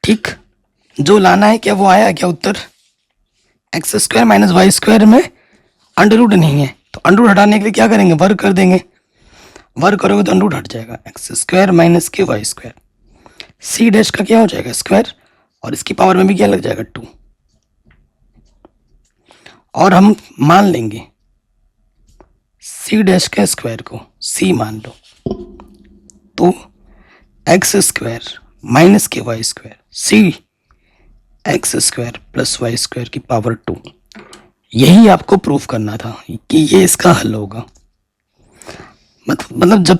ठीक, जो लाना है क्या वो आया क्या उत्तर, x square minus y square में अंडर रूट नहीं है, तो अंडर रूट हटाने के लिए क्या करेंगे, वर्ग कर देंगे। वर्ग करोगे तो अंडर रूट हट जाएगा, एक्स स्क्वायर माइनस के वाई स्क्वायर। सी डैश का क्या हो जाएगा स्क्वायर, और इसकी पावर में भी क्या लग जाएगा 2। और हम मान लेंगे सी डैश का स्क्वायर को सी मान लो, तो एक्स स्क्वायर माइनस के y square c x square plus y square की पावर 2। यही आपको प्रूफ करना था कि ये इसका हल होगा। मतलब जब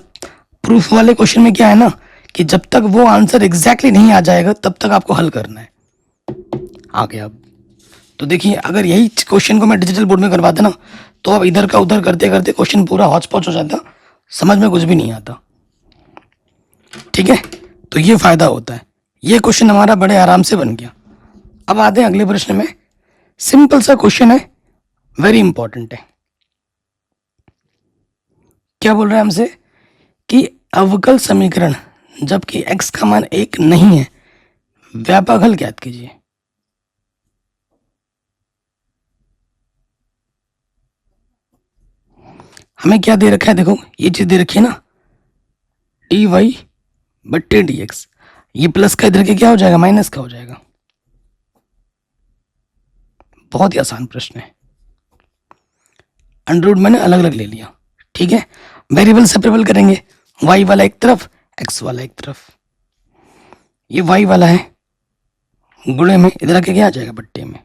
प्रूफ वाले क्वेश्चन में क्या है ना, कि जब तक वो आंसर एग्जैक्टली नहीं आ जाएगा तब तक आपको हल करना है। आ गया अब तो देखिए, अगर यही क्वेश्चन को मैं डिजिटल बोर्ड में करवाता ना, तो अब इधर का उधर करते करते क्वेश्चन पूरा हौच पौच हो जाता, समझ में कुछ भी नहीं आता। ठीक है, तो ये फायदा होता है। ये क्वेश्चन हमारा बड़े आराम से बन गया। अब आते हैं अगले प्रश्न में। सिंपल सा क्वेश्चन है, वेरी इंपॉर्टेंट है। क्या बोल रहा है हमसे कि अवकल समीकरण जबकि x का मान 1 नहीं है, व्यापक हल ज्ञात कीजिए। हमें क्या दे रखा है, देखो ये चीज दे रखी है ना, dy बट्टे dx। ये प्लस का इधर के क्या हो जाएगा, माइनस का हो जाएगा। बहुत ही आसान प्रश्न है। अंडर रूट मैंने अलग अलग ले लिया। ठीक है, वेरिएबल सेपरेबल करेंगे, y वाला एक तरफ x वाला एक तरफ। ये y वाला है गुणे में, इधर आके क्या आ जाएगा, बट्टे में,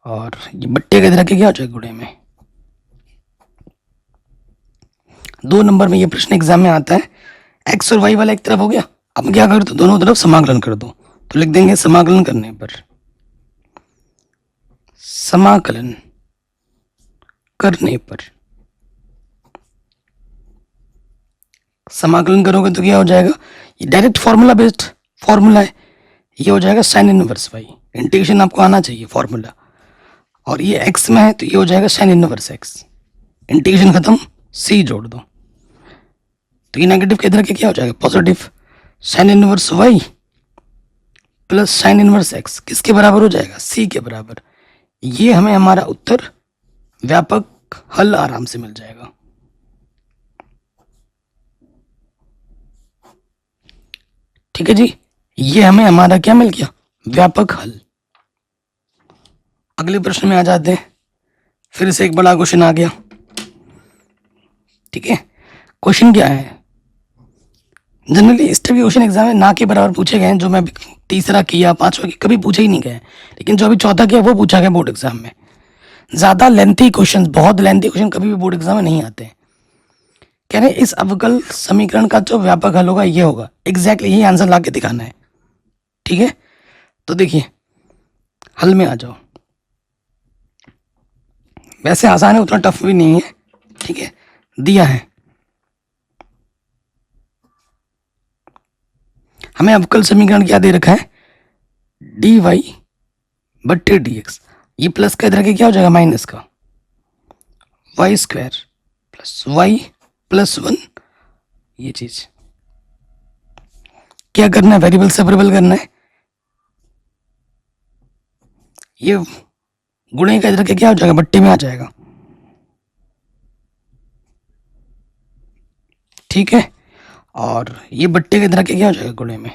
और ये बट्टे का इधर आके क्या हो जाएगा, गुणे में। 2 नंबर में ये प्रश्न एग्जाम में आता है। x और y वाला एक तरफ हो गया, अब क्या कर दो, दोनों तरफ समाकलन कर दो। तो लिख देंगे समाकलन करने पर समाकलन करने पर समाकलन करोगे तो क्या हो जाएगा, ये डायरेक्ट फॉर्मूला बेस्ड फॉर्मूला है, ये हो जाएगा साइन इनवर्स वाई। इंटीग्रेशन आपको आना चाहिए फॉर्मूला, और ये एक्स में है तो ये हो जाएगा साइन इनवर्स एक्स। इंटीग्रेशन खत्म, सी जोड़ दो, तो ये नेगेटिव के इधर के क्या हो जाएगा positive. Sine inverse y plus sine inverse x किसके बराबर हो जाएगा, सी के बराबर। ये हमें हमारा उत्तर व्यापक हल आराम से मिल जाएगा। ठीक है जी, ये हमें हमारा क्या मिल गया, व्यापक हल। अगले प्रश्न में आ जाते हैं, फिर से एक बड़ा क्वेश्चन आ गया। ठीक है, क्वेश्चन क्या है, जनरली इस टाइप के क्वेश्चन एग्जाम में ना के बराबर पूछे गए हैं, जो मैं तीसरा किया पांचवा किया कभी पूछे ही नहीं गए, लेकिन जो अभी चौथा किया वो पूछा गया बोर्ड एग्जाम में। ज्यादा लेंथी क्वेश्चन, बहुत लेंथी क्वेश्चन कभी भी बोर्ड एग्जाम में नहीं आते हैं। कह रहे हैं इस अवकल समीकरण का जो व्यापक हल होगा ये होगा, एग्जैक्टली यही आंसर ला के दिखाना है। ठीक है, तो देखिए हल में आ जाओ। वैसे आसान है, उतना टफ भी नहीं है। ठीक है, दिया है हमें अवकल समीकरण क्या दे रखा है, डी वाई बट्टे डी एक्स, ये प्लस का इधर के क्या हो जाएगा माइनस का, y square plus y plus 1। ये चीज क्या करना है, वेरिएबल सेपरेबल करना है। ये गुणे का इधर के क्या हो जाएगा बट्टे में आ जाएगा। ठीक है, और ये बट्टे के इधर के क्या हो जाएगा गुणे में।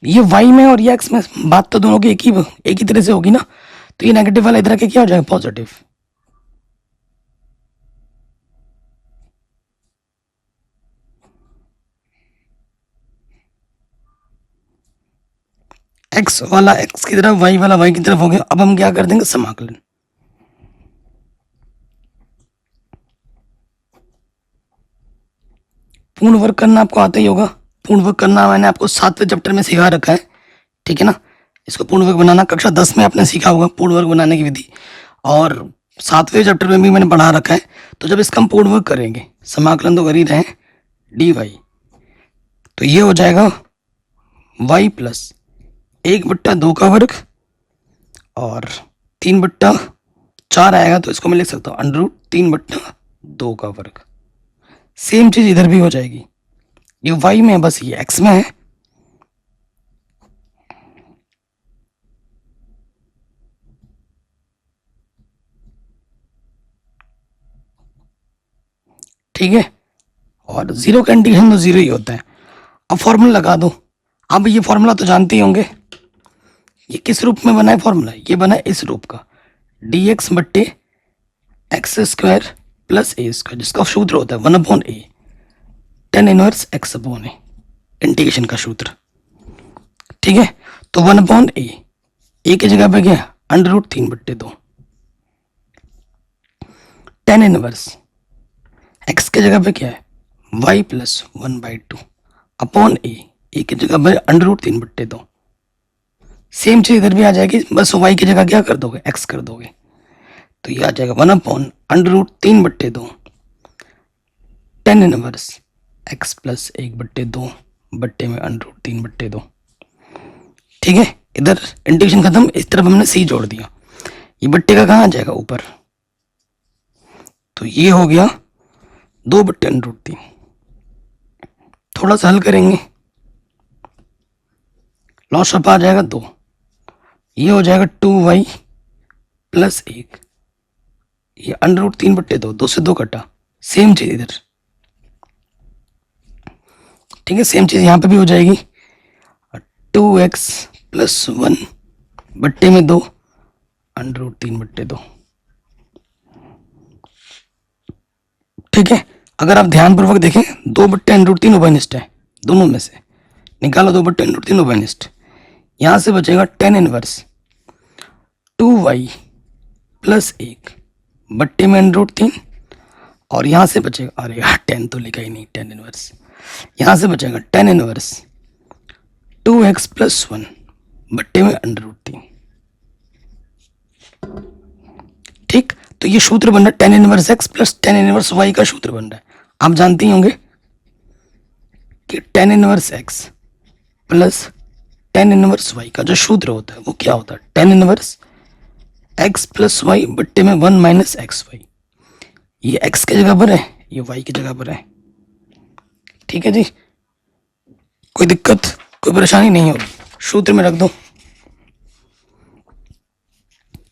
ये y में और ये x में बात तो दोनों की एक ही तरह से होगी ना, तो ये नेगेटिव वाला इधर के क्या हो जाएगा पॉजिटिव। x वाला x की तरफ, y वाला y की तरफ हो गया। अब हम क्या कर देंगे, समाकलन। पूर्ण वर्ग करना आपको आता ही होगा। पूर्ण वर्ग करना मैंने आपको 7वें चैप्टर में सिखा रखा है। ठीक है ना, इसको पूर्ण वर्ग बनाना कक्षा 10 में आपने सीखा होगा पूर्ण वर्ग बनाने की विधि, और 7वें चैप्टर में भी मैंने पढ़ा रखा है। तो जब इसका हम पूर्ण वर्ग करेंगे, समाकलन तो कर ही रहे हैं, डी वाई, तो ये हो जाएगा y प्लस 1/2 का वर्ग और 3/4 आएगा, तो इसको मैं लिख सकता हूँ √3/2 का वर्ग। सेम चीज इधर भी हो जाएगी, ये y में है बस ये x में है। ठीक है, और जीरो का इंटीग्रेशन तो जीरो ही होता है। अब फॉर्मूला लगा दो। अब ये फॉर्मूला तो जानते ही होंगे, ये किस रूप में बना है फॉर्मूला, ये बना है इस रूप का, dx बट्टे x square plus a square, जिसका सूत्र होता है 1/a tan inverse x upon a, integration का सूत्र। ठीक है, तो 1/a, ए की जगह पे क्या है √3/2, tan इनवर्स x की जगह पे क्या है y प्लस 1/2 अपॉन ए, ए की जगह पे √3/2। सेम चीज इधर भी आ जाएगी, बस y की जगह क्या कर दोगे x कर दोगे, तो ये आ जाएगा 1/√3/2 tan इनवर्स x प्लस 1/2 बट्टे में √3/2। ठीक है, इधर इंटीग्रेशन खत्म, इस तरफ हमने c जोड़ दिया, ये बट्टे का कहाँ आ जाएगा ऊपर, तो ये हो गया 2/√3। थोड़ा सा हल करेंगे, लॉस ऑफ आ जाएगा 2, ये हो जाएगा 2y प्लस 1, ये √3/2, 2 से 2 कटा। सेम चीज इधर, ठीक है, सेम चीज यहाँ पे भी हो जाएगी, 2x प्लस 1 बट्टे में 2 √3/2। ठीक है, अगर आप ध्यानपूर्वक देखें 2/√3 उभयनिष्ठ है, दोनों में से निकालो 2/√3 उभयनिष्ठ। यहाँ से बचेगा tan इनवर्स 2y प्लस 1 बट्टे में √3, और यहाँ से बचेगा, अरे यार tan तो लिखा ही नहीं, tan इनवर्स यहाँ से बचेगा tan इनवर्स 2x प्लस 1 बट्टे में √3। ठीक, तो ये सूत्र बन रहा है tan inverse x plus tan inverse y का सूत्र बन रहा है। आप जानते ही होंगे कि tan inverse x plus tan inverse y का जो सूत्र होता है वो क्या होता है, tan inverse x plus y बट्टे में 1 माइनस एक्स वाई। ये x की जगह पर है, ये y की जगह पर है। ठीक है जी, कोई दिक्कत कोई परेशानी नहीं होगी, सूत्र में रख दो।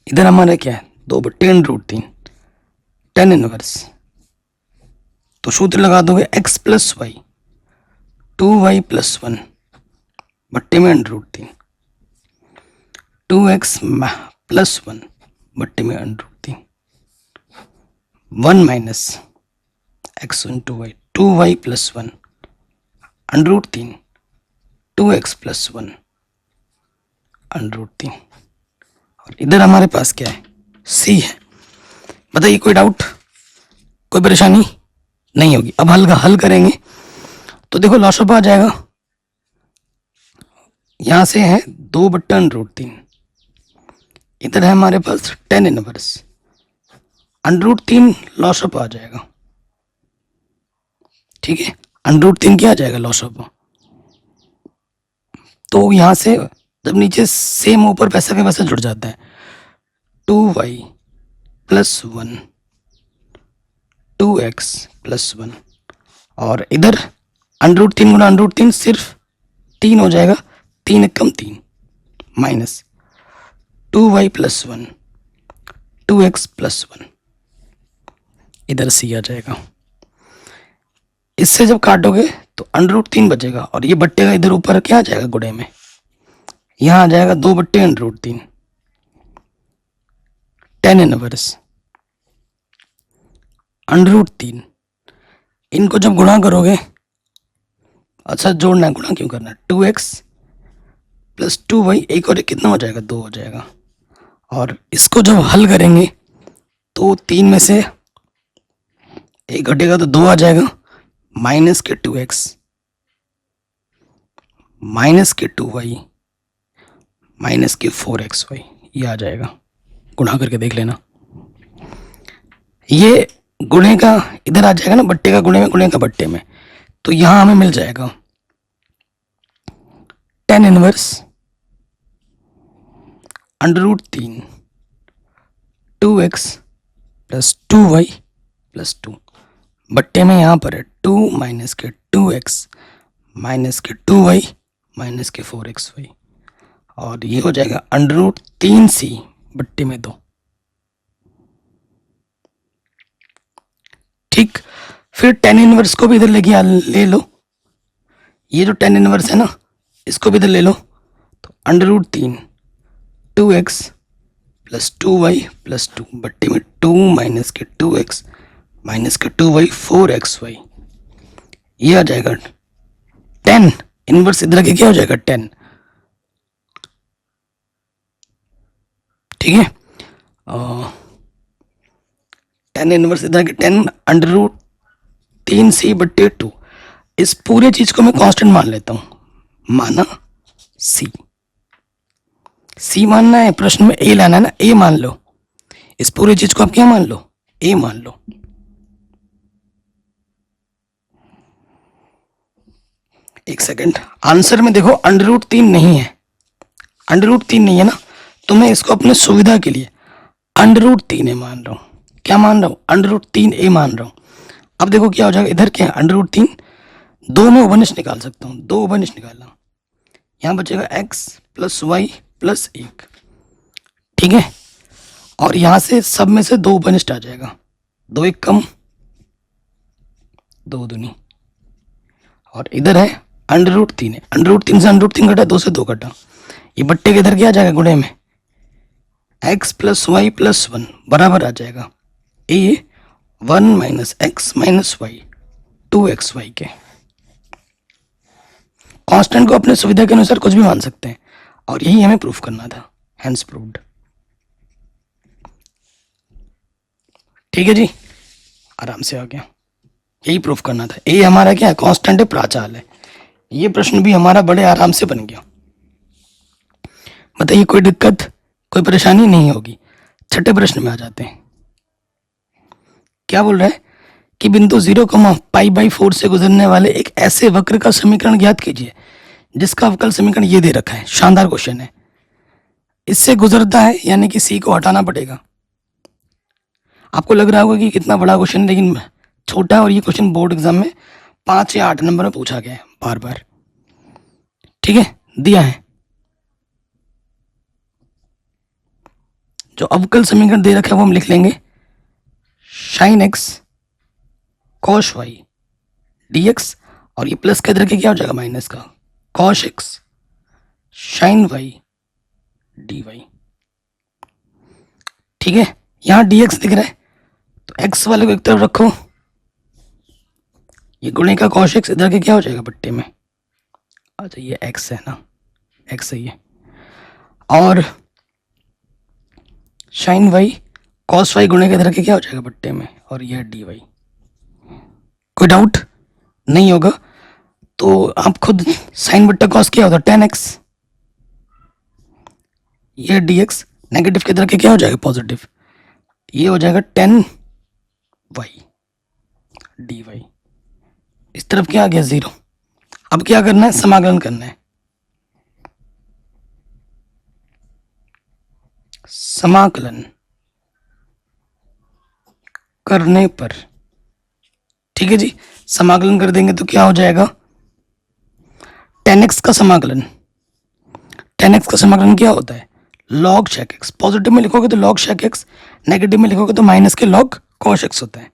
इधर हमारा क्या है, 2/√3 tan इनवर्स, तो सूत्र लगा दोगे x plus Y 2y plus 1 बट्टे में √3, 2x प्लस 1 बट्टे में √3, 1 minus x into y 2y plus 1 √3, 2x plus 1 √3। और इधर हमारे पास क्या है, c है। बताइए कोई डाउट कोई परेशानी नहीं होगी। अब हल करेंगे तो देखो लॉसअप आ जाएगा, यहां से है 2/√3, इधर है हमारे पास tan इनवर्स, √3 लॉसअप आ जाएगा। ठीक है, √3 क्या आ जाएगा लॉसअप, तो यहां से जब नीचे सेम ऊपर वैसा के वैसा जुड़ जाता है, 2y प्लस 1 2x प्लस 1, और इधर √3 गुना √3 सिर्फ 3 हो जाएगा, 3 कम 3 minus 2y plus 1 2x plus 1, इधर c आ जाएगा। इससे जब काटोगे तो √3 बचेगा और ये बट्टे का इधर ऊपर क्या आ जाएगा गुणे में, यहां आ जाएगा 2/√3 tan इनवर्स √3। इनको जब गुणा करोगे, अच्छा जोड़ना है, गुणा क्यों करना है, 2x प्लस 2y, एक और एक कितना हो जाएगा, 2 हो जाएगा। और इसको जब हल करेंगे तो 3 में से एक घटेगा तो 2 आ जाएगा, माइनस के 2x माइनस के 2y माइनस के 4xy, ये आ जाएगा। गुणा करके देख लेना, ये गुणे का इधर आ जाएगा ना, बट्टे का गुणे में, गुणे का बट्टे में, तो यहां हमें मिल जाएगा tan inverse √3 2x plus 2y plus 2 बट्टे में यहां पर है 2 माइनस के 2x माइनस के 2y माइनस के 4xy, और ये हो जाएगा √3c बट्टे में 2। ठीक, फिर tan इनवर्स को भी इधर ले लो, ये जो tan इनवर्स है ना इसको भी इधर ले लो, तो √3 2x प्लस 2y प्लस 2 बट्टे में 2 माइनस के 2x माइनस के 2y 4xy, ये आ जाएगा tan इनवर्स, इधर के क्या हो जाएगा 10। ठीक है, tan इनवर्स इधर के 10 √3c बट्टे 2, इस पूरे चीज को मैं कांस्टेंट मान लेता हूं, माना c मानना है, प्रश्न में a लाना है ना, a मान लो, इस पूरे चीज को आप क्या मान लो, a मान लो। एक सेकंड, आंसर में देखो √3 नहीं है, √3 नहीं है ना, तो मैं इसको अपने सुविधा के लिए √3a मान रहा हूं। क्या मान रहा हूं, √3a मान रहा हूं। अब देखो क्या हो जाएगा, इधर क्या है √3, 2 में उभयनिष्ठ निकाल सकता हूं, 2 उभयनिष्ठ निकालना, यहां बचेगा x प्लस वाई प्लस 1। ठीक है, और यहां से सब में से 2 उभयनिष्ठ आ जाएगा, 2 1 कम 2 दूनी, और इधर है √3 है, √3 से √3 घटा, 2 से 2 घटा, ये बट्टे के इधर क्या आ जाएगा गुणे में, x प्लस वाई प्लस 1 बराबर आ जाएगा a 1 minus x minus y 2xy के। कांस्टेंट को अपने सुविधा के अनुसार कुछ भी मान सकते हैं, और यही हमें प्रूफ करना था, हेंस प्रूव्ड। ठीक है जी, आराम से आ गया, यही प्रूफ करना था। ए हमारा क्या है, कांस्टेंट है, प्राचाल है। ये प्रश्न भी हमारा बड़े आराम से बन गया। बताइए कोई दिक्कत, कोई परेशानी नहीं होगी। छठे प्रश्न में आ जाते हैं। क्या बोल रहा है कि बिंदु 0, π/4 से गुजरने वाले एक ऐसे वक्र का समीकरण ज्ञात कीजिए जिसका अवकल समीकरण ये दे रखा है। शानदार क्वेश्चन है। इससे गुजरता है यानी कि सी को हटाना पड़ेगा। आपको लग रहा होगा कि कितना बड़ा क्वेश्चन, लेकिन छोटा है और ये क्वेश्चन बोर्ड एग्जाम में 5 या 8 नंबर में पूछा गया है बार बार। ठीक है, दिया है जो अवकल समीकरण दे रखा है वो हम लिख लेंगे। Sine x cos y dx, और ये प्लस के इधर के क्या हो जाएगा माइनस का, cos x sine y dy। ठीक है, यहाँ dx दिख रहा है तो x वाले को एक तरफ रखो, ये गुणे का कॉस एक्स इधर के क्या हो जाएगा बट्टे में। अच्छा ये x है ना, x है ये, और साइन वाई कॉस वाई गुणे के इधर के क्या हो जाएगा बट्टे में, और यह डी वाई। कोई डाउट नहीं होगा तो आप खुद साइन बट्टा कॉस क्या होता है 10x, ये dx नेगेटिव के इधर के क्या हो जाएगा पॉजिटिव, ये हो जाएगा 10y dy। इस तरफ क्या आ गया 0। अब क्या करना है, समाकलन करना है। समाकलन करने पर, ठीक है जी, समाकलन कर देंगे तो क्या हो जाएगा 10x का समाकलन। 10x का समाकलन क्या होता है, log sec x। पॉजिटिव में लिखोगे तो log sec x, नेगेटिव में लिखोगे तो माइनस के log cos x होता है,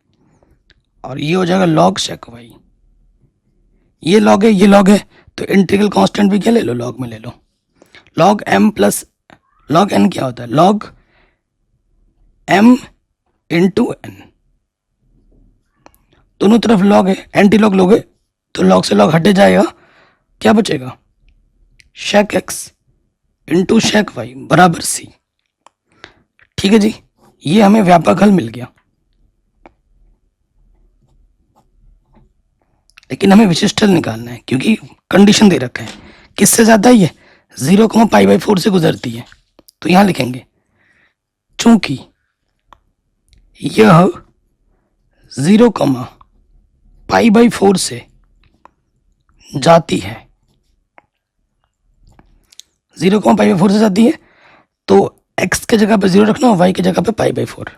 और ये हो जाएगा log sec y। ये log है, ये log है, तो इंटीग्रल कांस्टेंट भी क्या ले लो, log में ले लो। log m plus log n क्या होता है, log m इंटू n। दोनों तरफ log है, एंटी लॉग लोगे तो log से log हटे जाएगा, क्या बचेगा sec x into sec y बराबर c। ठीक है जी, ये हमें व्यापक हल मिल गया। लेकिन हमें विशिष्ट हल निकालना है क्योंकि कंडीशन दे रखा है किससे ज्यादा है, ये 0, π/4 से गुजरती है। तो यहां लिखेंगे चूंकि यह 0, π/4 से जाती है, 0, π/4 से जाती है तो x के जगह पे 0 रखना और y की जगह पे π/4।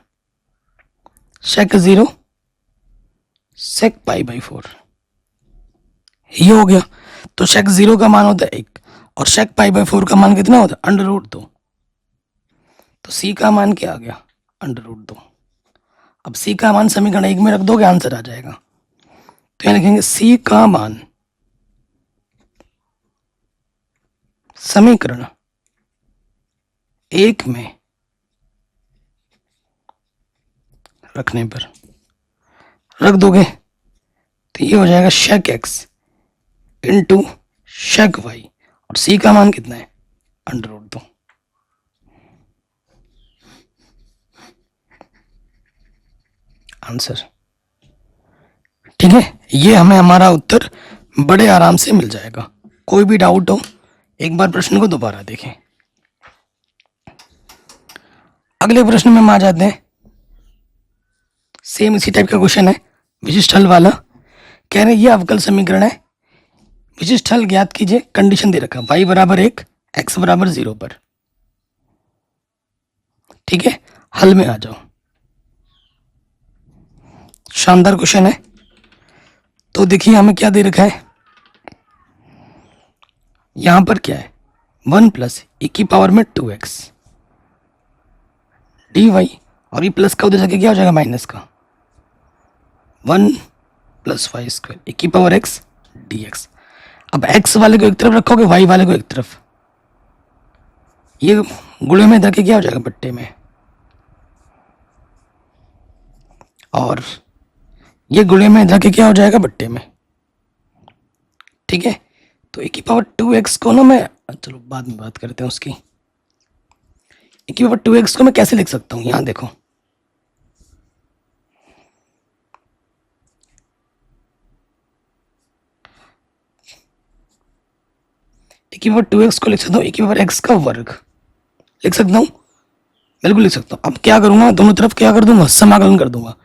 sec 0 sec π/4 ये हो गया। तो sec 0 का मान होता है 1 और sec π/4 का मान कितना होता है √2। तो c का मान क्या आ गया √2। अब c का मान समीकरण 1 में रख दोगे आंसर आ जाएगा। तो यहाँ लिखेंगे c का मान समीकरण 1 में रखने पर रख दोगे तो ये हो जाएगा sec x into sec y, और c का मान कितना है √2। आंसर ठीक है, ये हमें हमारा उत्तर बड़े आराम से मिल जाएगा। कोई भी डाउट हो एक बार प्रश्न को दोबारा देखें। अगले प्रश्न में हम आ जाते हैं। सेम इसी टाइप का क्वेश्चन है, विशिष्ट हल वाला। कह रहे ये अवकल समीकरण है, विशिष्ट हल ज्ञात कीजिए। कंडीशन दे रखा y बराबर 1 x बराबर 0 पर। ठीक है, हल में आ जाओ। शानदार क्वेश्चन है। तो देखिए हमें क्या दे रखा है, यहां पर क्या है 1 प्लस e की पावर में 2x dy, और ये प्लस का उधर जाके क्या हो जाएगा माइनस का 1 प्लस वाई स्क्वायर e की पावर x dx। अब x वाले को एक तरफ रखोगे, y वाले को एक तरफ, ये गुणे में इधर के क्या हो जाएगा बट्टे में, और ये गुणे में इधर के क्या हो जाएगा बट्टे में। ठीक है, तो e की पावर 2x को ना मैं, चलो बाद में बात करते हैं उसकी। e की पावर 2x को मैं कैसे लिख सकता हूं, यहां देखो e की पावर 2x को लिख सकता हूं e की पावर x का वर्ग लिख सकता हूँ, बिल्कुल लिख सकता हूँ। अब क्या करूँगा, दोनों तरफ क्या कर दूंगा, समाकलन कर दूंगा।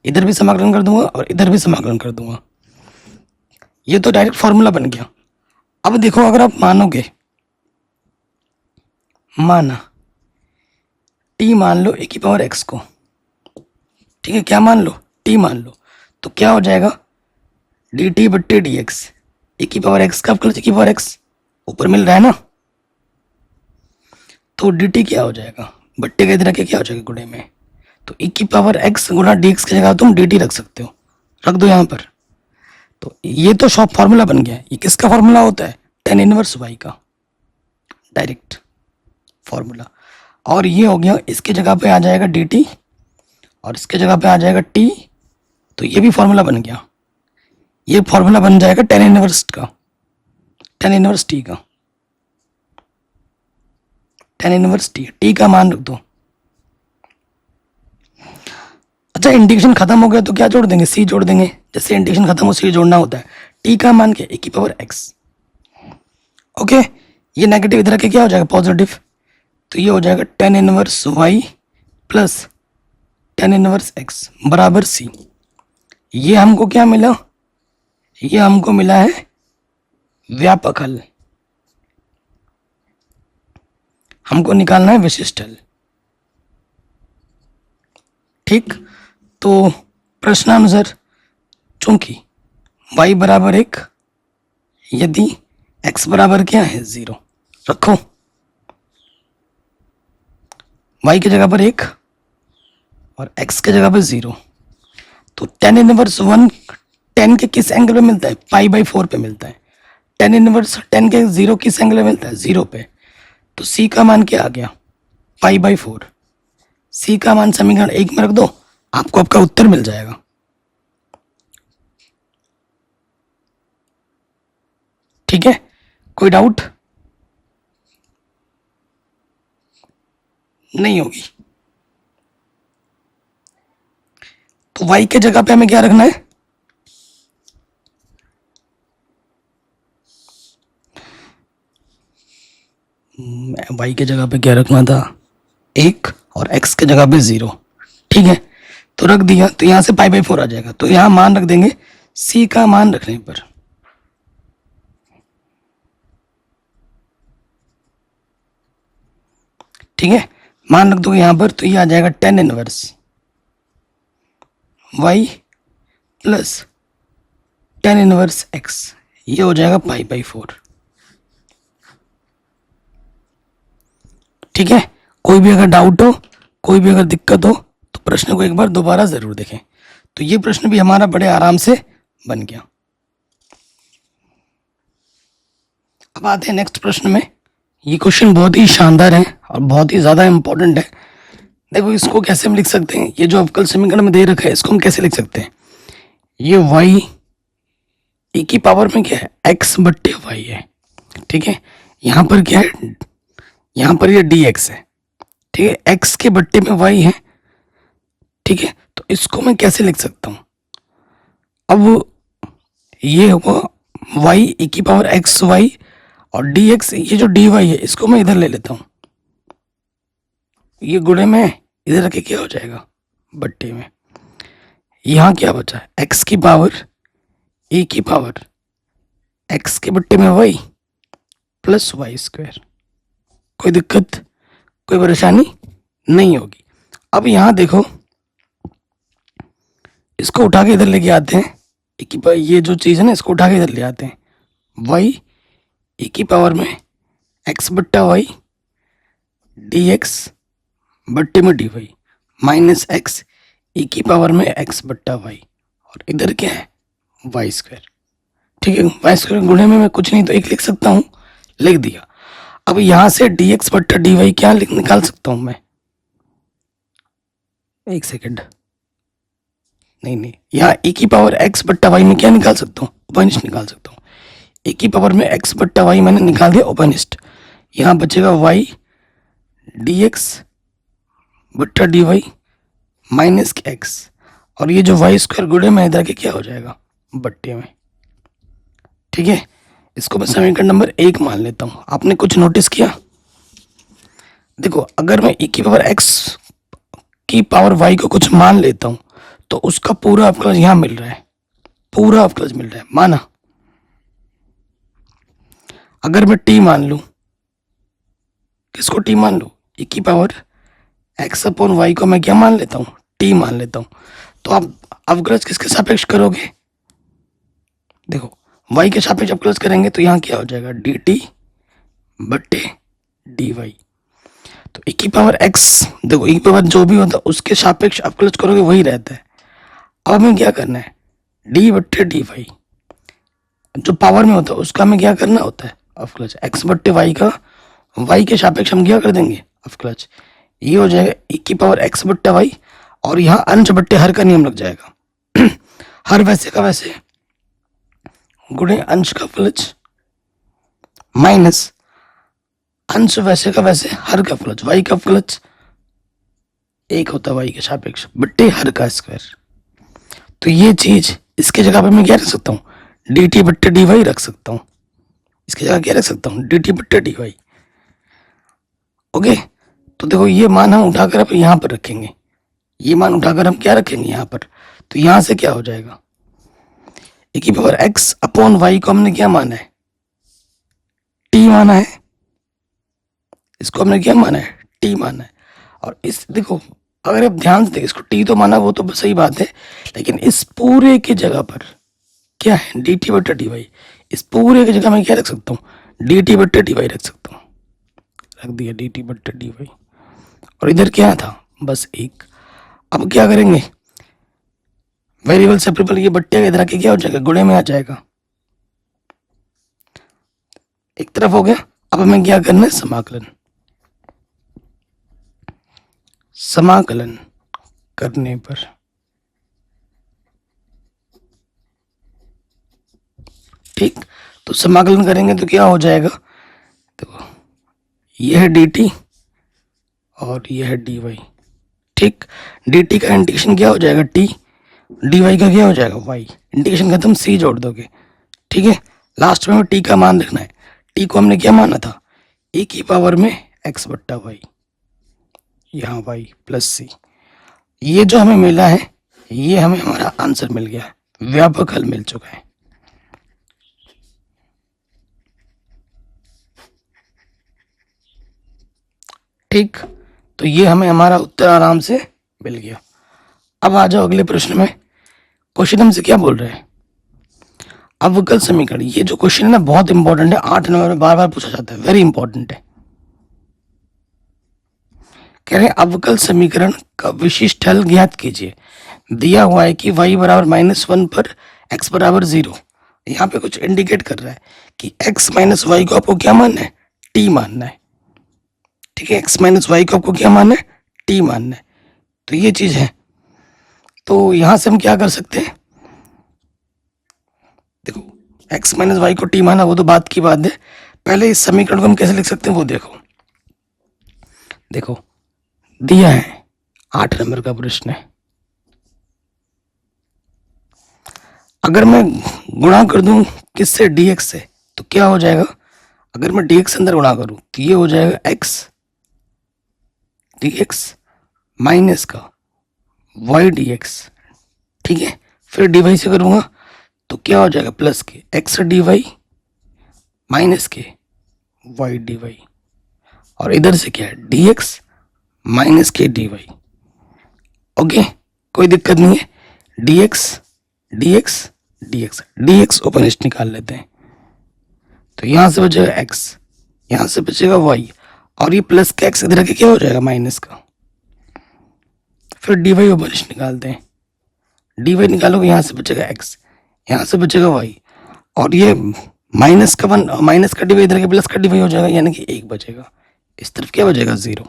इधर भी समाकलन कर दूंगा और इधर भी समाकलन कर दूंगा। ये तो डायरेक्ट फॉर्मूला बन गया। अब देखो, अगर आप मानोगे, माना टी मान लो ए की पावर एक्स को, ठीक है, क्या मान लो, टी मान लो, तो क्या हो जाएगा, डी टी बट्टे डी एक्स, ए की पावर एक्स का प्लस ए की पावर एक्स, ऊपर मिल रहा है ना, तो डी टी क्या हो जाएगा, बट्टे के इधर के क्या हो जाएगा गुणे में, तो e की पावर x गुना डी एक्स की जगह तुम dt रख सकते हो, रख दो यहाँ पर। तो ये तो शॉर्ट फार्मूला बन गया। ये किसका फार्मूला होता है, tan इनवर्स y का डायरेक्ट फार्मूला। और ये हो गया, इसके जगह पे आ जाएगा dt और इसके जगह पे आ जाएगा t, तो ये भी फार्मूला बन गया। ये फार्मूला बन जाएगा tan इनवर्स का, tan इनवर्स t का, tan इनवर्स t का मान रख दो। अच्छा, इंटीग्रेशन खत्म हो गया तो क्या जोड़ देंगे, c जोड़ देंगे। जैसे इंटीग्रेशन खत्म हो, c जोड़ना होता है। t का मान क्या, e की पावर x। ओके, ये नेगेटिव इधर के क्या हो जाएगा, पॉजिटिव, तो ये हो जाएगा tan inverse y plus tan inverse x बराबर c। ये हमको क्या मिला, ये हमको मिला है व्यापक हल। हमको निकालना है विशिष्ट हल। ठीक, तो प्रश्नानुसार चूंकि y बराबर 1, यदि x बराबर क्या है 0, रखो y की जगह पर 1 और x की जगह पर 0, तो tan इनवर्स 1 tan के किस एंगल पे मिलता है, π/4 पे मिलता है। tan इनवर्स tan के 0 किस एंगल पे मिलता है, 0 पे। तो c का मान क्या आ गया, π/4। c का मान समीकरण 1 में रख दो, आपको आपका उत्तर मिल जाएगा। ठीक है, कोई डाउट नहीं होगी। तो y के जगह पे हमें क्या रखना है, y के जगह पे क्या रखना था, 1 और x के जगह पे 0। ठीक है, तो रख दिया, तो यहां से π/4 आ जाएगा। तो यहां मान रख देंगे, c का मान रखने पर ठीक है, मान रख दो यहां पर, तो ये आ जाएगा tan inverse y plus tan inverse x, ये हो जाएगा π/4। ठीक है, कोई भी अगर डाउट हो, कोई भी अगर दिक्कत हो, तो प्रश्न को एक बार दोबारा जरूर देखें। तो ये प्रश्न भी हमारा बड़े आराम से बन गया। अब आते हैं नेक्स्ट प्रश्न में। ये क्वेश्चन बहुत ही शानदार है और बहुत ही ज़्यादा इंपॉर्टेंट है। देखो, इसको कैसे हम लिख सकते हैं, ये जो अवकल समीकरण में दे रखा है, इसको हम कैसे लिख सकते हैं। ये y e की पावर में क्या है, x बट्टे y है। ठीक है, यहाँ पर क्या है, यहाँ पर ये dx है। ठीक है, x के बट्टे में y है। ठीक है, तो इसको मैं कैसे लिख सकता हूँ, अब ये होगा y e की पावर x y और dx, ये जो dy है इसको मैं इधर ले लेता हूँ, ये गुणे में इधर के क्या हो जाएगा, बट्टे में। यहाँ क्या बचा, x की पावर e की पावर x के बट्टे में y प्लस y²। कोई दिक्कत, कोई परेशानी नहीं होगी। अब यहाँ देखो, इसको उठा के इधर लेके आते हैं, ये जो चीज़ है ना, इसको उठा के इधर ले आते हैं। y e की पावर में x बट्टा y dx बट्टे में dy माइनस x e की पावर में x बट्टा y, और इधर क्या है, y²। ठीक है, y² गुणे में मैं कुछ नहीं तो 1 लिख सकता हूँ, लिख दिया। अब यहाँ से dx बट्टा dy क्या निकाल सकता हूँ मैं, एक सेकेंड, नहीं, यहाँ e की पावर x बट्टा y में क्या निकाल सकता हूँ, उपनिष्ठ निकाल सकता हूँ। e की पावर में x बट्टा y मैंने निकाल दिया उपनिष्ठ। यहाँ बचेगा y dx बट्टा dy माइनस x, और ये जो y² गुणे में इधर के क्या हो जाएगा, बट्टे में। ठीक है, इसको मैं समीकरण नंबर 1 मान लेता हूँ। आपने कुछ नोटिस किया, देखो अगर मैं e की पावर x की पावर y को कुछ मान लेता हूं तो उसका पूरा अवकलज यहां मिल रहा है, पूरा अवकलज मिल रहा है, माना। अगर मैं t मान लूं, किसको t मान लूं? e की पावर x अपॉन y को मैं क्या मान लेता हूं? t मान लेता हूं। तो आप अवकलज किसके सापेक्ष करोगे? देखो y के सापेक्ष अवकलज करेंगे तो यहाँ क्या हो जाएगा? dt बट्टे dy। तो e की पावर x, देखो e की पावर जो भी होता है उसके सापेक्ष अवकलज करोगे वही रहता है। अब हमें क्या करना है? d बट्टे dy, जो पावर में होता है उसका हमें क्या करना होता है? अवकलज। x बट्टे y का y के सापेक्ष हम क्या कर देंगे? अवकलज। ये हो जाएगा e की पावर x बट्टे y, और यहाँ अंश बट्टे हर का नियम लग जाएगा। हर वैसे का वैसे गुणे अंश का अवकलज माइनस अंश वैसे का वैसे हर का अवकलज, y का अवकलज एक होता है y के सापेक्ष बट्टे हर का स्क्वायर। तो ये चीज इसके जगह पे मैं क्या रख सकता हूँ? dt बट्टे dy रख सकता हूँ। इसकी जगह क्या रख सकता हूँ? dt बट्टे dy। ओके, तो देखो ये मान हम उठाकर अब यहाँ पर रखेंगे, ये मान उठाकर हम क्या रखेंगे यहाँ पर? तो यहाँ से क्या हो जाएगा? e की पावर x अपॉन y को हमने क्या माना है? t माना है। इसको हमने क्या माना है? t माना है। और इस देखो अगर आप ध्यान से देखें, इसको t तो माना, वो तो सही बात है, लेकिन इस पूरे की जगह पर क्या है? dt बट्टे dy। इस पूरे की जगह मैं क्या रख सकता हूँ? dt बट्टे dy रख सकता हूँ। रख दिया dt बट्टे dy। और इधर क्या था? बस एक। अब क्या करेंगे? वेरिएबल सेपरेबल, ये बट्टे इधर आके क्या हो जाएगा? गुणे में आ जाएगा। एक तरफ हो गया। अब हमें क्या करना है? समाकलन। समाकलन करने पर ठीक, तो समाकलन करेंगे तो क्या हो जाएगा? देखो यह है dt और यह है dy। ठीक, dt का इंटीग्रेशन क्या हो जाएगा? t, dy का क्या हो जाएगा? y। इंटीग्रेशन खत्म, c जोड़ दोगे। ठीक है, लास्ट में t का मान लिखना है। t को हमने क्या माना था? e की पावर में x बट्टा y, यहाँ y प्लस c। ये जो हमें मिला है, ये हमें हमारा आंसर मिल गया, व्यापक हल मिल चुका है। ठीक, तो ये हमें हमारा उत्तर आराम से मिल गया। अब आ जाओ अगले प्रश्न में। क्वेश्चन हमसे क्या बोल रहे हैं? अवकल समीकरण। ये जो क्वेश्चन है ना बहुत इंपॉर्टेंट है, 8 नंबर में बार बार पूछा जाता है, वेरी इंपॉर्टेंट है। कह रहे हैं अवकल समीकरण का विशिष्ट हल ज्ञात कीजिए। दिया हुआ है कि y बराबर -1 पर x बराबर 0। यहाँ पे कुछ इंडिकेट कर रहा है कि x माइनस वाई को आपको क्या मानना है? t मानना है। ठीक है, x माइनस वाई को आपको क्या मानना है? t मानना है। तो ये चीज है। तो यहां से हम क्या कर सकते हैं? देखो x माइनस वाई को t माना वो तो बात की बात है, पहले इस समीकरण को हम कैसे लिख सकते हैं वो देखो। देखो दिया है 8 नंबर का प्रश्न है। अगर मैं गुणा कर दूं किससे? dx से, तो क्या हो जाएगा? अगर मैं dx अंदर गुणा करूं तो ये हो जाएगा x dx माइनस का y dx। ठीक है, फिर dy से करूंगा तो क्या हो जाएगा? प्लस के x dy माइनस के y dy, और इधर से क्या है? dx माइनस के dy। ओके, कोई दिक्कत नहीं है। dx dx dx dx ओपनिस्ट निकाल लेते हैं, तो यहां से बचेगा x, यहां से बचेगा y, और ये प्लस का x इधर के क्या हो जाएगा? माइनस का। फिर dy ओपनिस्ट निकालते हैं, dy निकालोगे यहां से बचेगा x, यहां से बचेगा y, और ये माइनस का 1 माइनस का dy इधर के प्लस का dy हो जाएगा, यानी कि 1 बचेगा। इस तरफ क्या बचेगा? 0।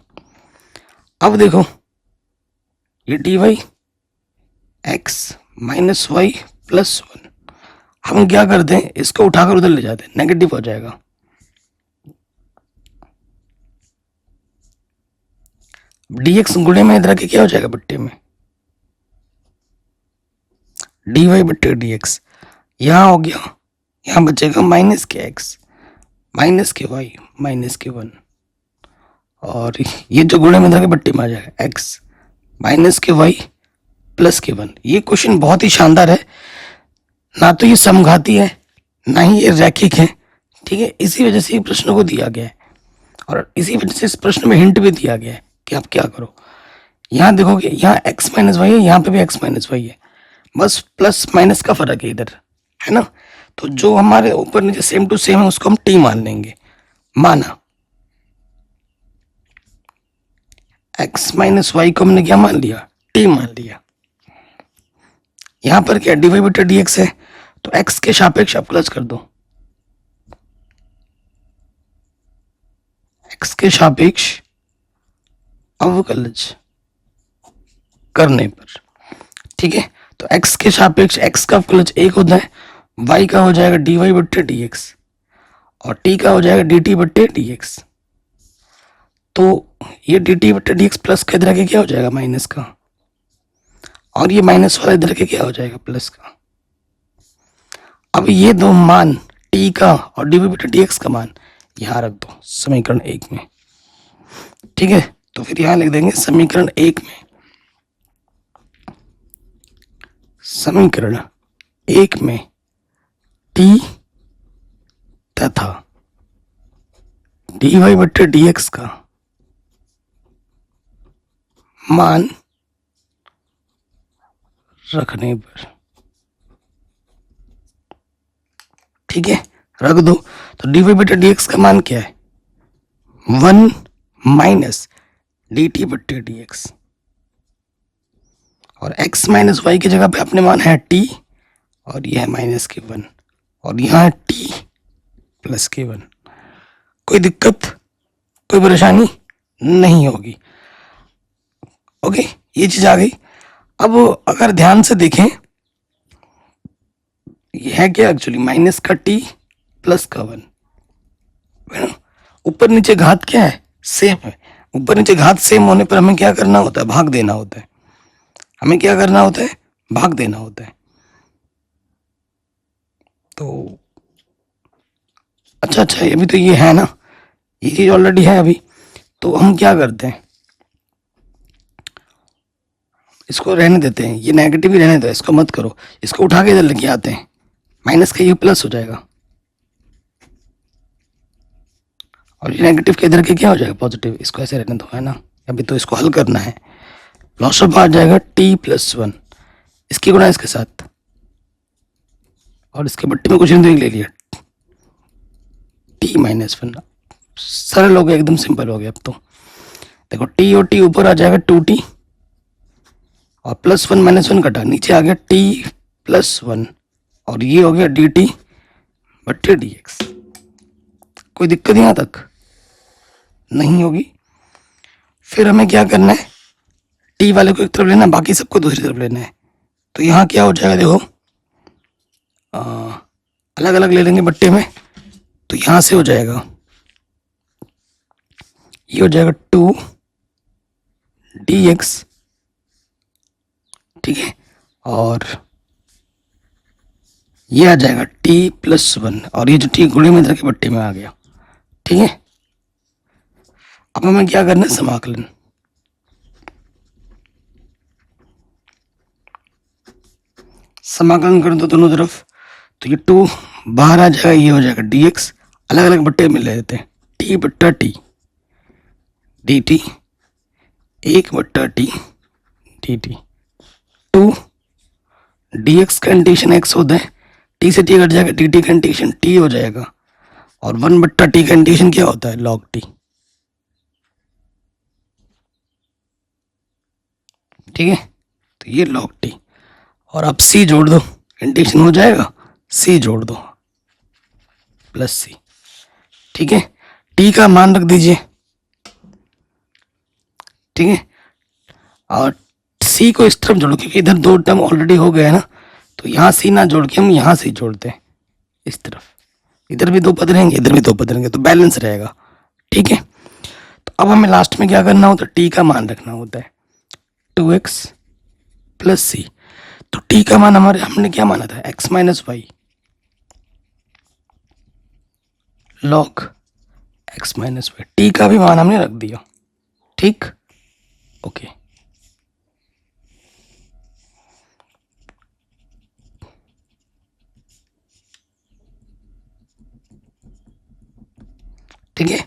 अब देखो ये dy x minus y plus 1, हम क्या करते हैं? इसको उठाकर उधर ले जाते हैं, नेगेटिव हो जाएगा। dx गुणे में इधर के क्या हो जाएगा? बट्टे में dy बट्टे dx। यहां हो गया, यहां बचेगा माइनस के x माइनस के y माइनस के 1, और ये जो गुणे में इधर के बट्टे में आ जाएगा एक्स माइनस के वाई प्लस के 1। ये क्वेश्चन बहुत ही शानदार है, ना तो ये समघाती है ना ही ये रैखिक है, ठीक है। इसी वजह से प्रश्न को दिया गया है और इसी वजह से इस प्रश्न में हिंट भी दिया गया है कि आप क्या करो। यहाँ देखोगे, यहाँ x माइनस वाई है, यहाँ पे भी x माइनस वाई है, बस प्लस माइनस का फर्क है इधर, है ना। तो जो हमारे ऊपर नीचे सेम टू सेम है उसको हम t मान लेंगे। माना x माइनस वाई को हमने क्या मान लिया, t मान लिया। यहाँ पर क्या dy बटा dx है, तो x के सापेक्ष अवकलज कर दो, x के सापेक्ष अवकलज करने पर, ठीक है। तो x के सापेक्ष x का अवकलज 1 होता है, y का हो जाएगा dy बट्टे dx और t का हो जाएगा dt बट्टे dx। तो ये dt बट्टे dx प्लस का इधर के क्या हो जाएगा माइनस का, और ये माइनस वाला इधर के क्या हो जाएगा प्लस का। अब ये दो मान t का और dy बट्टे dx का मान यहाँ रख दो समीकरण 1 में, ठीक है। तो फिर यहाँ लिख देंगे समीकरण 1 में, समीकरण 1 में t तथा dy बट्टे dx का मान रखने पर, ठीक है, रख दो। तो dy बट्टे dx का मान क्या है, 1 माइनस dt बट्टे dx, और x माइनस वाई की जगह पे अपने मान है t और यह है माइनस के 1 और यहाँ है t प्लस के 1। कोई दिक्कत, कोई परेशानी नहीं होगी। ओके, ये चीज आ गई। अब अगर ध्यान से देखें, ये है क्या एक्चुअली माइनस का t प्लस का 1, ऊपर नीचे घात क्या है, सेम है। ऊपर नीचे घात सेम होने पर हमें क्या करना होता है, भाग देना होता है। हमें क्या करना होता है, भाग देना होता है। तो अच्छा, अभी तो ये है ना, ये चीज ऑलरेडी है अभी। तो हम क्या करते हैं, इसको रहने देते हैं, ये नेगेटिव ही रहने दो, इसको मत करो। इसको उठा के इधर लेके आते हैं, माइनस का ये प्लस हो जाएगा और ये नेगेटिव के इधर के क्या हो जाएगा पॉजिटिव। इसको ऐसे रहने दो, है ना। अभी तो इसको हल करना है। लॉस ऑफ आ जाएगा t प्लस 1, इसकी गुणा इसके साथ, और इसके बट्टे में कुछ नहीं ले लिया, t माइनस 1। सरल हो गया, एकदम सिंपल हो गया। अब तो देखो t और t ऊपर आ जाएगा 2t और प्लस 1 माइनस 1 कटा, नीचे आ गया t प्लस 1 और ये हो गया dt बट्टे dx। कोई दिक्कत यहाँ तक नहीं होगी। फिर हमें क्या करना है, t वाले को एक तरफ लेना, बाकी सबको दूसरी तरफ लेना है। तो यहाँ क्या हो जाएगा, देखो अलग अलग ले लेंगे बट्टे में। तो यहाँ से हो जाएगा, ये हो जाएगा 2 dx, ठीक है, और ये आ जाएगा t प्लस 1 और ये जो t गुणे में इधर के बट्टे में आ गया, ठीक है। अब हमें क्या करना है, समाकलन। समाकलन कर दो दोनों तरफ, तो ये 2 बाहर आ जाएगा, ये हो जाएगा dx, अलग अलग बट्टे में ले लेते हैं, t बट्टा t dt, 1 बट्टा t dt। 2 dx का इंटीग्रेशन x होता है, t से t कट जाएगा, dt का इंटीग्रेशन t हो जाएगा, और 1 बट्टा t का इंटीग्रेशन क्या होता है, log t, ठीक है। तो ये log t, और अब c जोड़ दो, इंटीग्रेशन हो जाएगा, c जोड़ दो प्लस c, ठीक है। t का मान रख दीजिए, ठीक है, और c को इस तरफ जोड़ो क्योंकि इधर 2 टर्म ऑलरेडी हो गए ना। तो यहाँ c ना जोड़ के हम यहाँ से जोड़ते हैं इस तरफ, इधर भी 2 पद रहेंगे, इधर भी 2 पद रहेंगे, तो बैलेंस रहेगा, ठीक है। तो अब हमें लास्ट में क्या करना होता है, t का मान रखना होता है 2x प्लस c। तो t का मान हमने क्या माना था, x minus y log x minus y, t का भी मान हमने रख दिया, ठीक, ओके। ठीक है,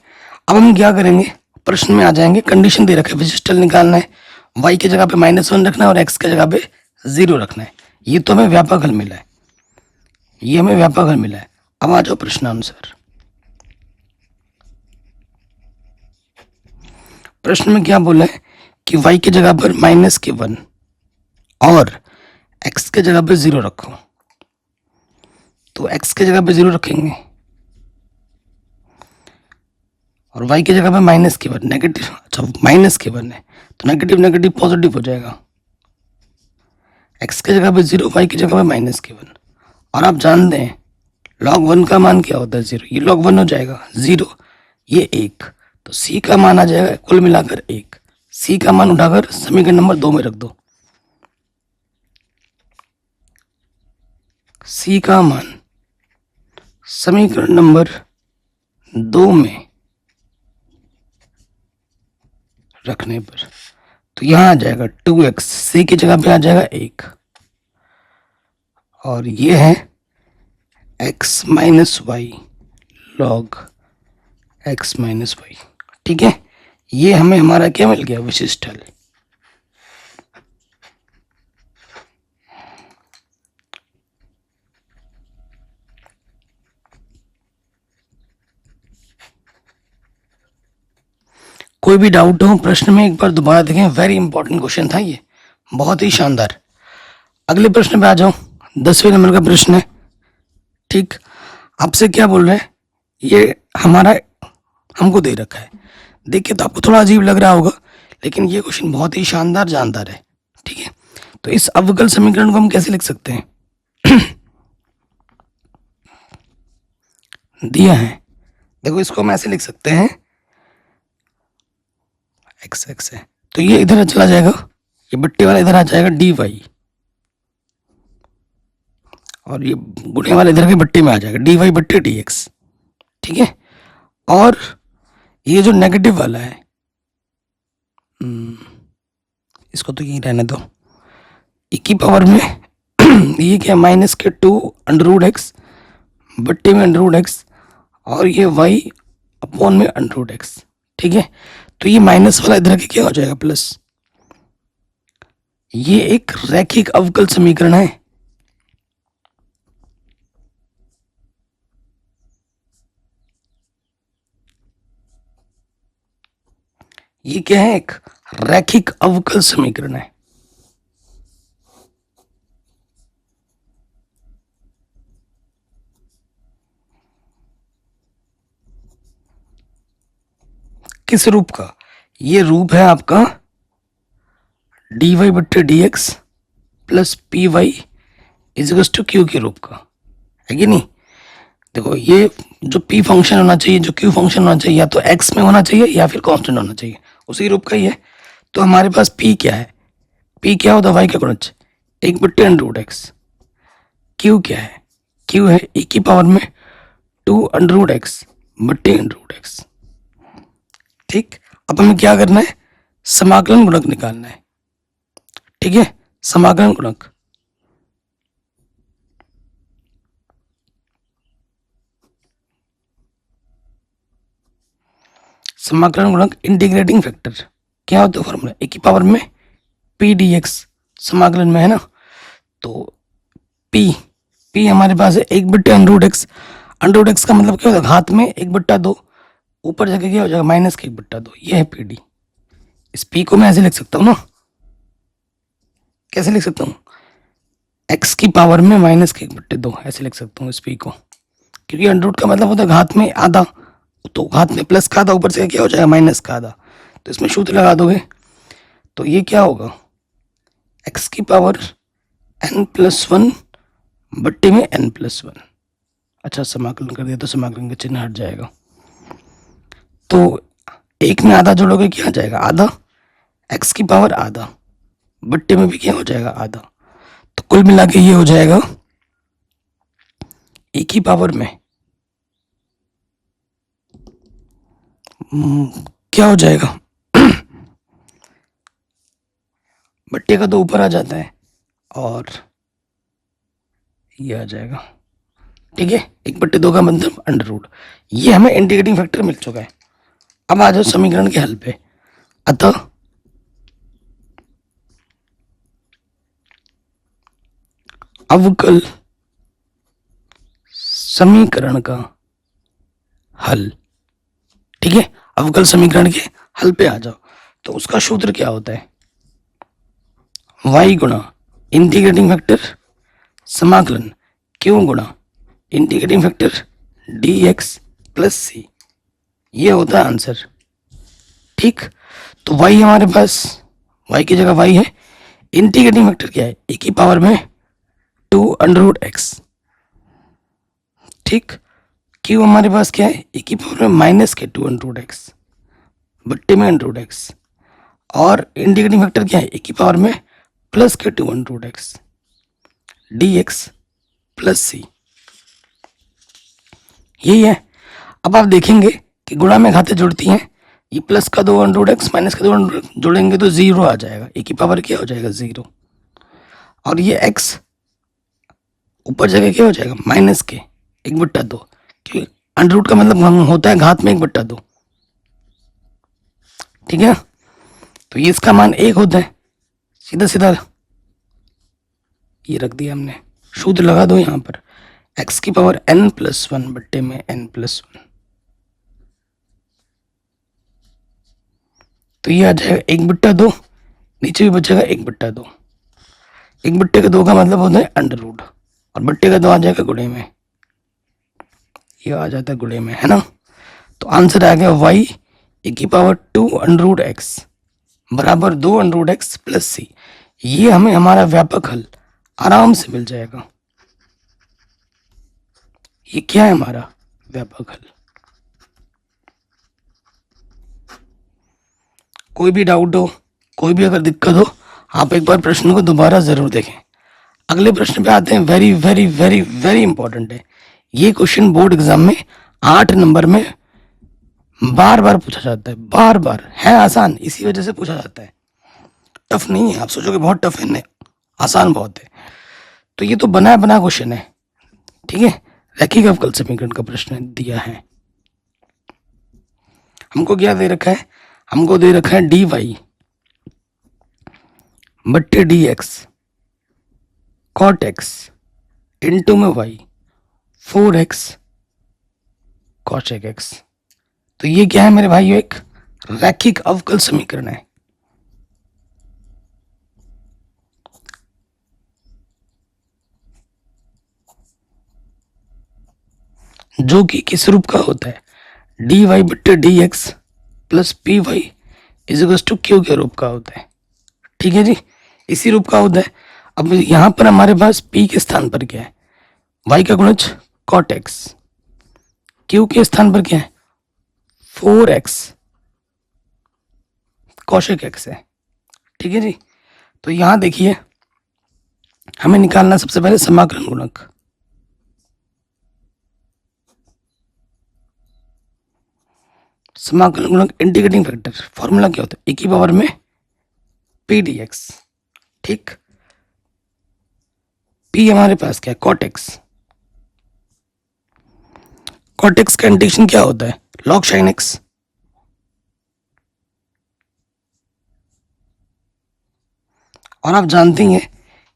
अब हम क्या करेंगे, प्रश्न में आ जाएंगे, कंडीशन दे रखा है विशिष्टल निकालना है, y की जगह पे -1 रखना है और x की जगह पे 0 रखना है। ये तो हमें व्यापक हल मिला है, ये हमें व्यापक हल मिला है। अब आ जाओ प्रश्नानुसार। प्रश्न में क्या बोला है कि y की जगह पर -1 और x की जगह पे 0 रखो, तो x की जगह पे 0 रखेंगे और y की जगह पे -1 नेगेटिव, अच्छा -1 है तो नेगेटिव नेगेटिव पॉजिटिव हो जाएगा, x की जगह पे 0, y की जगह पे -1। और आप जानते हैं log 1 का मान क्या होता है 0, ये log 1 हो जाएगा 0, ये 1, तो c का मान आ जाएगा कुल मिलाकर 1। c का मान उठाकर समीकरण नंबर 2 में रख दो, c का मान समीकरण नंबर 2 में रखने पर तो यहां आ जाएगा 2x, c की जगह पे आ जाएगा 1 और ये है x minus y log x minus y. ठीक है, ये हमें हमारा क्या मिल गया, विशिष्ट हल। कोई भी डाउट हो प्रश्न में एक बार दोबारा देखें, वेरी इंपॉर्टेंट क्वेश्चन था ये, बहुत ही शानदार। अगले प्रश्न पे आ जाओ, 10वें नंबर का प्रश्न है। ठीक, आपसे क्या बोल रहे हैं, ये हमारा हमको दे रखा है, देखिए तो आपको थोड़ा अजीब लग रहा होगा, लेकिन ये क्वेश्चन बहुत ही शानदार जानदार है। ठीक है, तो इस अवकल समीकरण को हम कैसे लिख सकते हैं दिया है, देखो इसको हम ऐसे लिख सकते हैं, एक्स एक्स है तो ये इधर चला जाएगा, ये बट्टे वाला इधर आ जाएगा डी वाई, और ये गुणे वाला इधर के बट्टे में आ जाएगा डी वाई बट्टे डी एक्स। ठीक है, और ये जो नेगेटिव वाला है इसको तो यही रहने दो, e की पावर में ये क्या -2 √x बट्टे में √x और ये y अपॉन में √x। ठीक है, तो ये माइनस वाला इधर के क्या हो जाएगा प्लस। ये एक रैखिक अवकल समीकरण है, ये क्या है, एक रैखिक अवकल समीकरण है। किस रूप का, ये रूप है आपका डी वाई बट्टे d x plus p y is to q के रूप का, है कि नहीं। देखो ये जो p फंक्शन होना चाहिए, जो q फंक्शन होना चाहिए, या तो x में होना चाहिए या फिर कांस्टेंट होना चाहिए, उसी रूप का ही है। तो हमारे पास p क्या है, p क्या होता है y का गुणज 1/√x, q क्या है, q है e की पावर में 2 √x/√x। ठीक, अब हमें क्या करना है, समाकलन गुणक निकालना है। ठीक है, समाकलन गुणक, समाकलन गुणक इंटीग्रेटिंग फैक्टर क्या होता है, फॉर्मूला e की पावर में p dx समाकलन में है ना, तो p हमारे पास है 1/√x, √x का मतलब क्या होता है, घात में 1/2, ऊपर जाके क्या हो जाएगा -1/2, ये है पी डी। इस p को मैं ऐसे लिख सकता हूँ ना, कैसे लिख सकता हूँ, x की पावर में -1/2 ऐसे लिख सकता हूँ इस p को, क्योंकि √ का मतलब होता है घात में आधा, तो घात में प्लस का आधा, ऊपर से क्या हो जाएगा माइनस का आधा, तो इसमें सूत्र लगा दोगे तो ये क्या होगा, x की पावर n+1 बट्टे में n+1। अच्छा, समाकलन कर दिया तो समाकलन का चिन्ह हट जाएगा, तो एक में आधा जोड़ोगे क्या आ जाएगा, आधा, x की पावर आधा बट्टे में भी क्या हो जाएगा आधा, तो कुल मिला के ये हो जाएगा e की पावर में क्या हो जाएगा लिखिएगा तो ऊपर आ जाता है और ये आ जाएगा। ठीक है, 1/2 का मतलब अंडर रूट। ये हमें इंटीग्रेटिंग फैक्टर मिल चुका है। अब आ जाओ समीकरण के हल पे। अतः अवकल समीकरण का हल। ठीक है, अवकल समीकरण के हल पे आ जाओ। तो उसका सूत्र क्या होता है? y गुणा इंटीग्रेटिंग फैक्टर समाकलन q गुणा integrating factor dx plus c. ये होता है आंसर। ठीक, तो y हमारे पास, y की जगह y है, इंटीग्रेटिंग फैक्टर क्या है? e की पावर में 2√x। ठीक, q हमारे पास क्या है? e की पावर में माइनस के 2√x बट्टे में √x, और इंटीग्रेटिंग फैक्टर क्या है? e की पावर में प्लस के 2√x dx प्लस सी। यही है। अब आप देखेंगे कि गुणा में घातें जुड़ती हैं। ये प्लस का 2√x माइनस का 2√x जोड़ेंगे तो 0 आ जाएगा, e की पावर क्या हो जाएगा? 0। और ये x ऊपर जगह क्या हो जाएगा? माइनस के 1/2, क्योंकि अंडर रूट का मतलब होता है घात में 1/2। ठीक है, तो ये इसका मान 1 होता है। सीधा सीधा ये रख दिया हमने। सूत्र लगा दो यहाँ पर, x की पावर n+1 बट्टे में n+1। तो ये आ जाएगा 1/2, नीचे भी बचेगा 1/2। 1/2 का मतलब होता है अंडर रूट, और बट्टे का 2 आ जाएगा गुणे में, ये आ जाता है गुणे में, है ना। तो आंसर आ गया y e की पावर 2√x बराबर 2√x प्लस सी। ये हमें हमारा व्यापक हल आराम से मिल जाएगा। ये क्या है हमारा व्यापक हल? कोई भी डाउट हो, कोई भी अगर दिक्कत हो, आप एक बार प्रश्न को दोबारा जरूर देखें। अगले प्रश्न पे आते हैं। Very very very very important है ये क्वेश्चन। बोर्ड एग्जाम में 8 नंबर में बार बार पूछा जाता है, बार बार। है आसान, इसी वजह से पूछा जाता है। टफ नहीं है, आप सोचोगे बहुत टफ है, नहीं, आसान बहुत है। तो ये तो बना बना क्वेश्चन है। ठीक है, रैखिक अवकल समीकरण का प्रश्न दिया है। हमको क्या दे रखा है? हमको दे रखा है dy बट्टे dx cot x इंटू में y 4x cosec x। तो ये क्या है मेरे भाइयों? एक रैखिक अवकल समीकरण है। जो कि किस रूप का होता है? dy बट्टे dx plus p y is to q के रूप का होता है। ठीक है जी, इसी रूप का होता है। अब यहां पर हमारे पास p के स्थान पर क्या है? y का गुणज cot x, q के स्थान पर क्या है? 4x cosec x है। ठीक है जी, तो यहां देखिए हमें निकालना सबसे पहले समाकलन गुणक। समाकलन गुणक इंटीग्रेटिंग फैक्टर फॉर्मूला क्या होता है? e की पावर में p dx। ठीक, p हमारे पास क्या है? cot x। cot x का इंटीग्रेशन क्या होता है? log sin x। और आप जानते हैं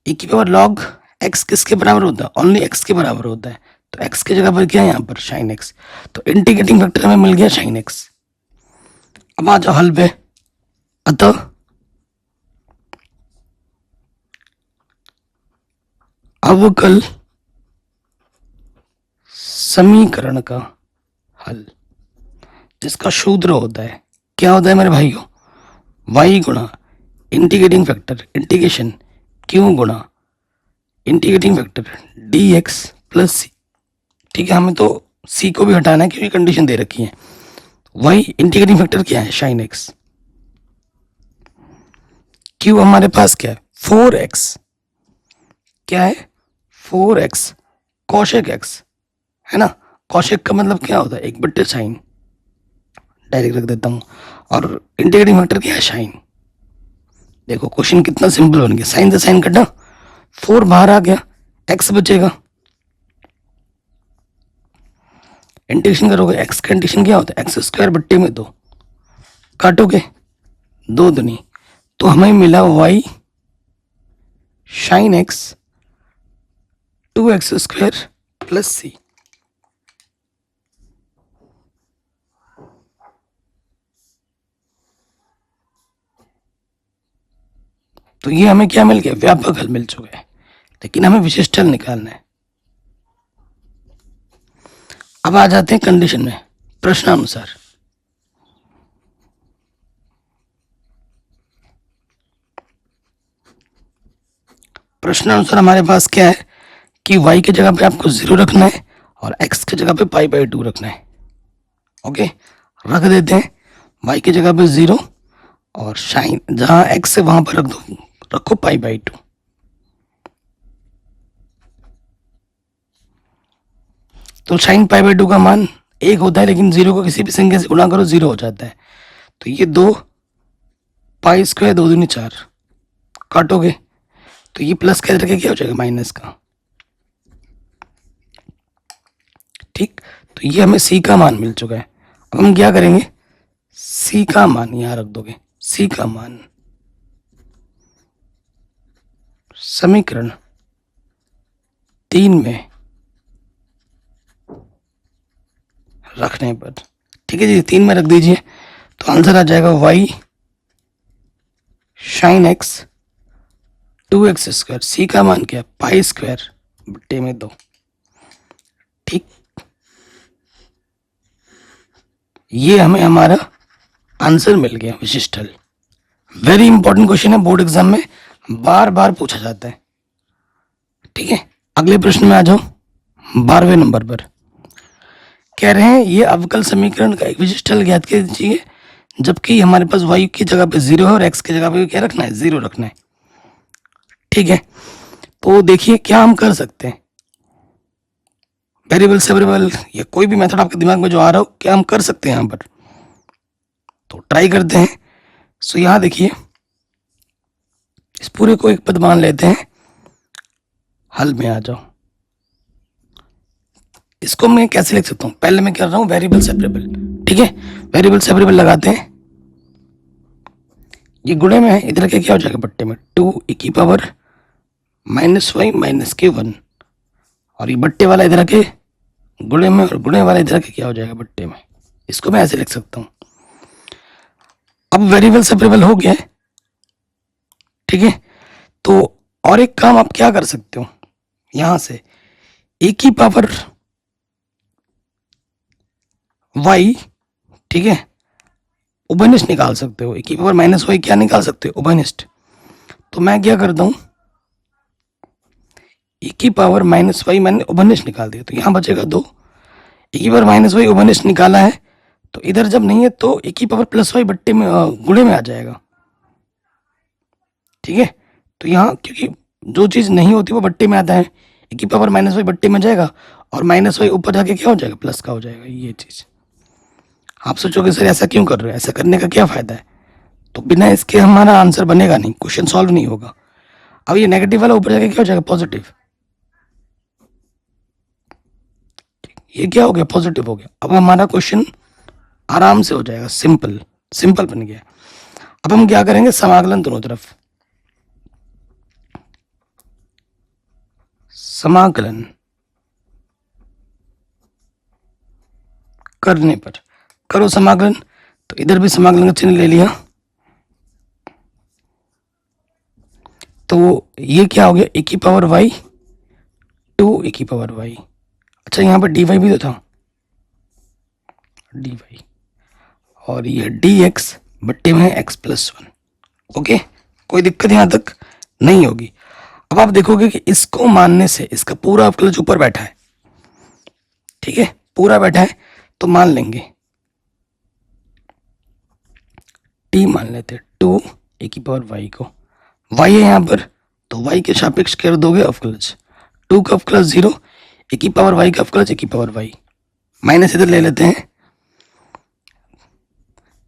e की पावर log x किसके बराबर होता है? ओनली x के बराबर होता है। तो x की जगह पर क्या है यहाँ पर? sin x। तो इंटीग्रेटिंग फैक्टर हमें मिल गया sin x। अब आ जाओ हल पे। अतः अवकल समीकरण का हल, जिसका सूत्र होता है, क्या होता है मेरे भाइयों? y गुणा इंटीग्रेटिंग फैक्टर इंटीग्रेशन q गुणा integrating factor dx plus c. ठीक है, हमें तो c को भी हटाना है क्योंकि कंडीशन दे रखी है। y इंटीग्रेटिंग फैक्टर क्या है? sin x। q हमारे पास क्या है? 4x। क्या है? 4x cosec x, है ना। cosec का मतलब क्या होता है? 1/sin, डायरेक्ट रख देता हूं। और इंटीग्रेटिंग फैक्टर क्या है? sin। देखो क्वेश्चन कितना सिंपल बन गया, साइन से साइन कटा, 4 बाहर आ गया, एक्स बचेगा। इंटीग्रेशन करोगे, एक्स का इंटीग्रेशन क्या होता है, एक्स स्क्वायर बट्टे में 2, काटोगे 2 दूनी, तो हमें मिला y sine x 2x square plus c. तो ये हमें क्या मिल गया, व्यापक हल मिल चुका है, लेकिन हमें विशिष्ट हल निकालना है। अब आ जाते हैं कंडीशन में, प्रश्नानुसार। प्रश्नानुसार हमारे पास क्या है कि y की जगह पे आपको 0 रखना है और x की जगह पे π/2 रखना है। ओके, रख देते हैं y की जगह पे 0 और साइन जहां x है वहां पर रख दो, रखो π/2। तो साइन π/2 का मान 1 होता है, लेकिन 0 को किसी भी संख्या से गुणा करो 0 हो जाता है। तो ये 2 पाई स्क्वायर 2 दूनी 4, काटोगे तो ये प्लस का इधर क्या हो जाएगा, माइनस का। ठीक, तो ये हमें सी का मान मिल चुका है। अब हम क्या करेंगे, सी का मान यहां रख दोगे, सी का मान समीकरण 3 में रखने पर, ठीक है जी, 3 में रख दीजिए, तो आंसर आ जाएगा y sine x 2x square, c का मान क्या, पाई स्क्वायर बट्टे में 2। ठीक, ये हमें हमारा आंसर मिल गया, विशिष्ट हल। वेरी इंपॉर्टेंट क्वेश्चन है, बोर्ड एग्जाम में बार बार पूछा जाता है। ठीक है, अगले प्रश्न में आ जाओ, 12वें नंबर पर कह रहे हैं ये अवकल समीकरण का एक विशिष्ट हल ज्ञात कीजिए, जबकि हमारे पास y की जगह पे 0 है और x की जगह पे क्या रखना है, 0 रखना है। ठीक है, तो देखिए क्या हम कर सकते हैं, वेरिएबल सेपरेबल या कोई भी मेथड आपके दिमाग में जो आ रहा हो, क्या हम कर सकते हैं यहाँ पर, तो ट्राई करते हैं। सो यहाँ देखिए, इस पूरे को एक पद मान लेते हैं, हल में आ जाओ। इसको मैं कैसे लिख सकता हूँ, पहले मैं कर रहा हूँ वेरिएबल सेपरेबल। ठीक है, वेरिएबल सेपरेबल लगाते हैं, ये गुणे में है, इधर के क्या हो जाएगा बट्टे में, 2 e की पावर -y माइनस के 1, और ये बट्टे वाला इधर के गुणे में और गुणे वाला इधर के क्या हो जाएगा बट्टे में। इसको मैं ऐसे लिख सकता हूँ। अब वेरिएबल सेपरेबल हो गया है। ठीक है, तो और एक काम आप क्या कर सकते हो, यहां से e की पावर y, ठीक है, उभयनिष्ठ निकाल सकते हो, e की पावर -y क्या निकाल सकते हो, उभयनिष्ठ। तो मैं क्या करता हूं, e की पावर -y मैंने उभयनिष्ठ निकाल दिया, तो यहां बचेगा 2, e की पावर -y उभयनिष्ठ निकाला है, तो इधर जब नहीं है तो e की पावर +y बट्टे में गुणे में आ जाएगा। ठीक है, तो यहाँ क्योंकि जो चीज नहीं होती वो बट्टे में आता है, e की पावर -y बट्टे में जाएगा और -y ऊपर जाके क्या हो जाएगा, प्लस का हो जाएगा। ये चीज आप सोचोगे सर ऐसा क्यों कर रहे हो, ऐसा करने का क्या फायदा है, तो बिना इसके हमारा आंसर बनेगा नहीं, क्वेश्चन सॉल्व नहीं होगा। अब ये नेगेटिव वाला ऊपर जाके क्या हो जाएगा, पॉजिटिव, ये क्या हो गया, पॉजिटिव हो गया। अब हमारा क्वेश्चन आराम से हो जाएगा, सिंपल सिंपल बन गया। अब हम क्या करेंगे, समाकलन दोनों तरफ, समाकलन करने पर करो समाकलन, तो इधर भी समाकलन का चिन्ह ले लिया, तो ये क्या हो गया, e की पावर y 2 e की पावर y। अच्छा, यहाँ पर dy भी तो था, dy, और ये dx बट्टे में x + 1। ओके, कोई दिक्कत यहाँ तक नहीं होगी। अब आप देखोगे कि इसको मानने से इसका पूरा अवकलज ऊपर बैठा है। ठीक है, पूरा बैठा है, तो मान लेंगे t मान लेते हैं 2 e की पावर y को, y है यहाँ पर, तो y के सापेक्ष कर दोगे अवकलज, 2 का अवकलज 0, e की पावर y का अवकलज e की पावर y, माइनस इधर ले लेते हैं,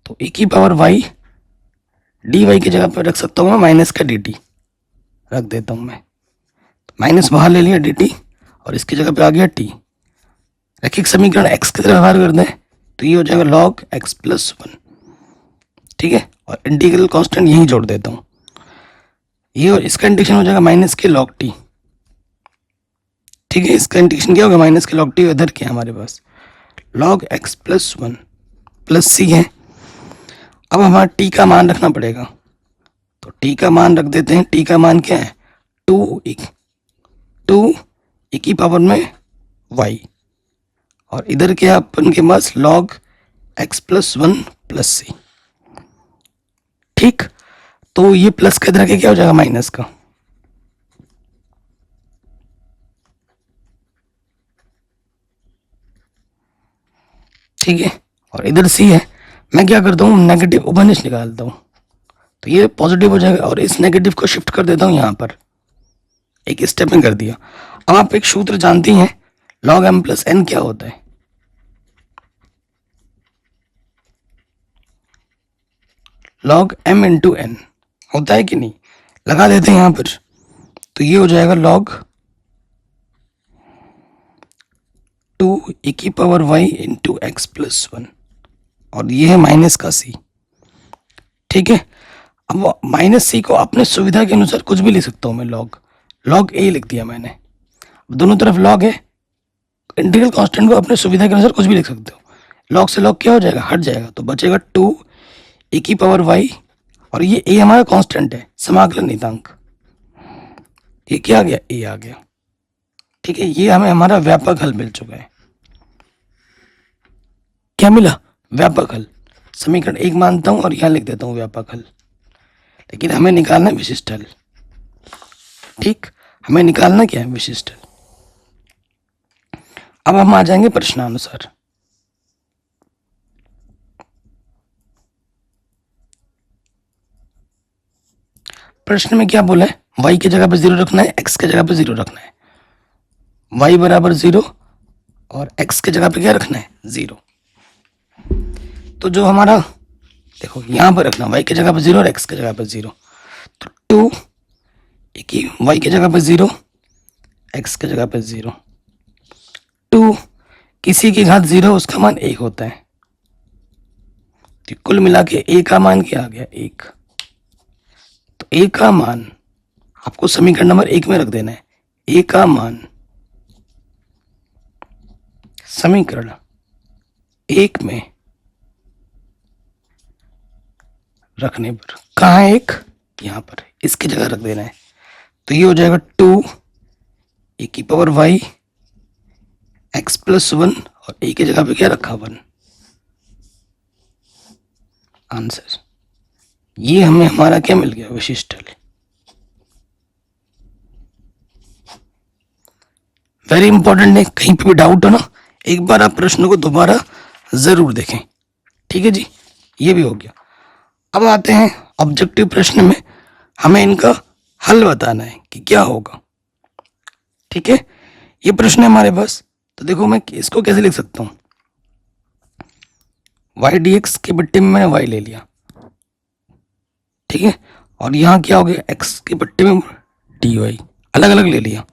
तो e की पावर y डी वाई की जगह पर रख सकता हूँ मैं माइनस का डी टी, रख देता हूँ मैं, माइनस बाहर ले लिया डी टी और इसकी जगह पे आ गया टी। रैखिक समीकरण एक्स की तरफ व्यवहार कर दें तो ये हो जाएगा लॉग एक्स प्लस वन, ठीक है, और इंटीग्रल कांस्टेंट यहीं जोड़ देता हूँ ये, और इसका इंटीग्रेशन हो जाएगा माइनस के लॉग टी, ठीक है, इसका इंटीग्रेशन क्या होगा माइनस के लॉग टी, इधर क्या है हमारे पास log x plus one plus c है। अब हमारा टी का मान रखना पड़ेगा, तो टी का मान रख देते हैं, टी का मान क्या है टू ई की पावर में वाई, और इधर क्या अपन के पास log x plus one plus c, ठीक। तो ये प्लस का इधर के क्या हो जाएगा माइनस का, ठीक है, और इधर सी है, मैं क्या करता हूँ नेगेटिव उभनिश निकालता हूँ, तो ये पॉजिटिव हो जाएगा और इस नेगेटिव को शिफ्ट कर देता हूँ यहाँ पर, एक स्टेप में कर दिया। अब आप एक सूत्र जानती हैं लॉग एम प्लस एन क्या होता है, लॉग एम इंटू एन होता है कि नहीं, लगा देते हैं यहाँ पर, तो ये हो जाएगा लॉग टू ई की power y into x plus one, और ये है माइनस का सी, ठीक है। अब माइनस सी को अपने सुविधा के अनुसार कुछ भी लिख सकता हूँ मैं, लॉग ए लिख दिया मैंने, दोनों तरफ लॉग है, इंटीग्रल कांस्टेंट को अपने सुविधा के अनुसार कुछ भी लिख सकते हो, लॉग से लॉग क्या हो जाएगा हट जाएगा, तो बचेगा टू ए की पावर वाई, और ये ए हमारा कांस्टेंट है समाकलन नियतांक, ये क्या आ गया ए आ गया, ठीक है, ये हमें हमारा व्यापक हल मिल चुका है। क्या मिला व्यापक हल, समीकरण एक मानता हूं और यहां लिख देता हूं व्यापक हल, लेकिन हमें निकालना है विशिष्ट हल, ठीक, हमें निकालना क्या है विशिष्ट हल। अब हम आ जाएंगे प्रश्नानुसार, प्रश्न में क्या बोला है y की जगह पे 0 रखना है, x की जगह पे 0 रखना है, y बराबर 0 और x की जगह पे क्या रखना है 0, तो जो हमारा देखो यहाँ पर रखना y की जगह पे 0 और x की जगह पे 0, तो टू y की जगह पे 0 x की जगह पे 0, टू किसी की घात 0 उसका मान 1 होता है, तो कुल मिला के a का मान क्या आ गया 1, तो a का मान आपको समीकरण नंबर 1 में रख देना है, a का मान समीकरण 1 में रखने पर कहाँ है 1 यहाँ पर, इसकी जगह रख देना है, तो ये हो जाएगा टू ए की power y x plus one, और ए की जगह पे क्या रखा 1, आंसर, ये हमें हमारा क्या मिल गया विशिष्ट हल। वेरी इंपॉर्टेंट है, कहीं पे भी डाउट हो ना एक बार आप प्रश्न को दोबारा जरूर देखें, ठीक है जी, ये भी हो गया। अब आते हैं ऑब्जेक्टिव प्रश्न में, हमें इनका हल बताना है कि क्या होगा, ठीक है, ये प्रश्न है हमारे पास, तो देखो मैं इसको कैसे लिख सकता हूं, वाई डी एक्स के बट्टे में मैंने वाई ले लिया, ठीक है, और यहाँ क्या हो गया एक्स के बट्टे में डी वाई अलग अलग ले लिया,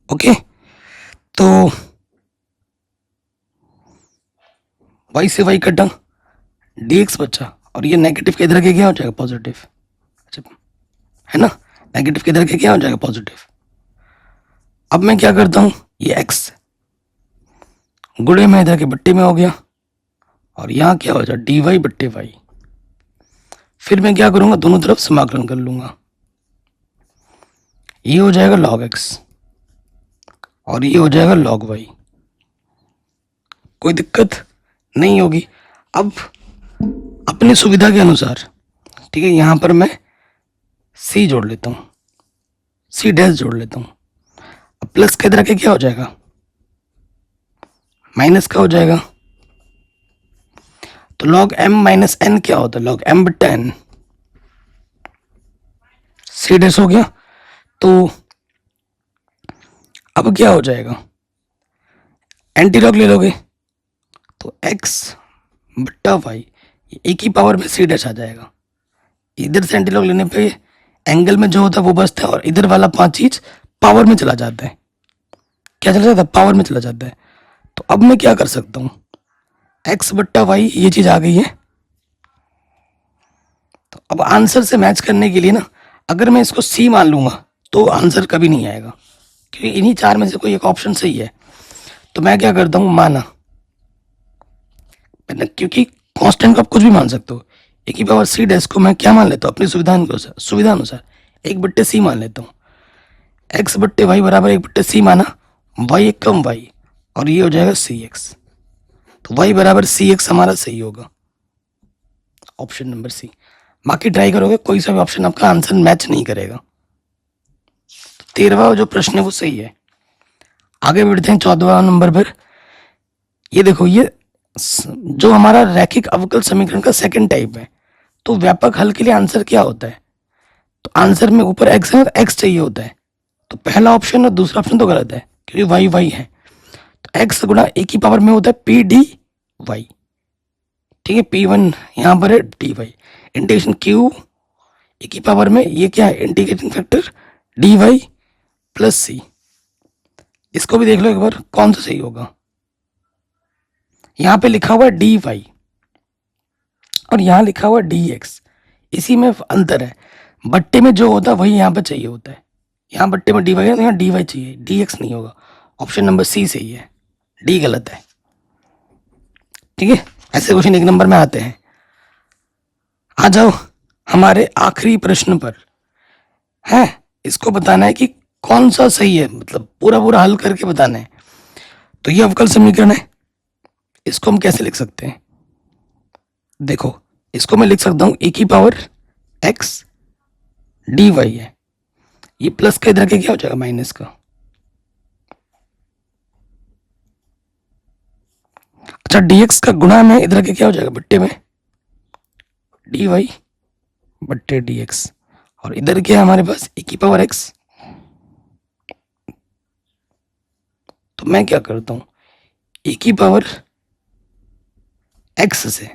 ओके, तो वाई से वाई कटा डी एक्स बचा, और ये नेगेटिव के इधर के क्या हो जाएगा पॉजिटिव, अच्छा है ना, नेगेटिव के इधर के क्या हो जाएगा पॉजिटिव। अब मैं क्या करता हूं, ये एक्स गुणे में इधर के बट्टे में हो गया, और यहाँ क्या हो जाए डी वाई बट्टे वाई, फिर मैं क्या करूंगा दोनों तरफ समाकलन कर लूंगा, ये हो जाएगा log x और ये हो जाएगा log y, कोई दिक्कत नहीं होगी। अब अपनी सुविधा के अनुसार, ठीक है, यहां पर मैं c जोड़ लेता हूं, c डैश जोड़ लेता हूं, अब प्लस के इधर के क्या हो जाएगा माइनस का हो जाएगा, तो log m माइनस n क्या होता है log m बट्टा n, c डैश हो गया, तो अब क्या हो जाएगा एंटी लॉग ले लोगे तो x बट्टा वाई एक ही पावर में c डैश आ जाएगा, इधर से एंटी लॉग लेने पे एंगल में जो होता है वो बचता है और इधर वाला 5 चीज पावर में चला जाता है। क्या चला जाता है? पावर में चला जाता है। तो अब मैं क्या कर सकता हूँ, एक्स बट्टा वाई ये चीज आ गई है। तो अब आंसर से मैच करने के लिए ना, अगर मैं इसको सी मान लूंगा तो आंसर कभी नहीं आएगा, क्योंकि इन्हीं चार में से कोई एक ऑप्शन सही है। तो मैं क्या करता हूँ, माना, क्योंकि कांस्टेंट को आप कुछ भी मान सकते हो। ए की पावर सी डैश को मैं क्या मान लेता हूँ अपनी सुविधा अनुसार 1/c मान लेता हूँ। एक्स बट्टे वाई बराबर 1/c माना, वाई एक कम वाई, और ये हो जाएगा सी एक्स। तो वाई बराबर सी एक्स हमारा सही होगा, ऑप्शन नंबर सी। बाकी ट्राई करोगे कोई सा भी ऑप्शन आपका आंसर मैच नहीं करेगा। 13वां जो प्रश्न है वो सही है। आगे बढ़ते हैं 14वां नंबर पर। ये देखो, ये जो हमारा रैखिक अवकल समीकरण का सेकंड टाइप है, तो व्यापक हल के लिए आंसर क्या होता है? तो आंसर में ऊपर एक्स है, एक्स चाहिए होता है। तो पहला ऑप्शन और दूसरा ऑप्शन तो गलत है, क्योंकि वाई वाई है। तो एक्स गुणा ए की पावर में होता है पी डी वाई। ठीक है, P1 यहाँ पर है, d y integration q a की पावर में, ये क्या है, integrating factor d y plus c. इसको भी देख लो एक बार कौन सा सही होगा। यहाँ पे लिखा हुआ है डी वाई और यहाँ लिखा हुआ है डी एक्स, इसी में अंतर है। बट्टे में जो होता है वही यहाँ पे चाहिए होता है। यहाँ बट्टे में डी वाई है तो यहाँ डी वाई चाहिए, डी एक्स नहीं होगा। ऑप्शन नंबर सी सही है, डी गलत है। ठीक है, ऐसे क्वेश्चन एक नंबर में आते हैं। आ जाओ हमारे आखिरी प्रश्न पर। है, इसको बताना है कि कौन सा सही है, मतलब पूरा पूरा हल करके बताना है। तो ये अवकल समीकरण है, इसको हम कैसे लिख सकते हैं? देखो, इसको मैं लिख सकता हूं ए की पावर एक्स डी वाई है, ये प्लस का इधर के क्या हो जाएगा, माइनस का। अच्छा, dx का गुणा में इधर के क्या हो जाएगा, बट्टे में dy बट्टे dx, और इधर क्या है हमारे पास e की पावर x। तो मैं क्या करता हूं, e की पावर x से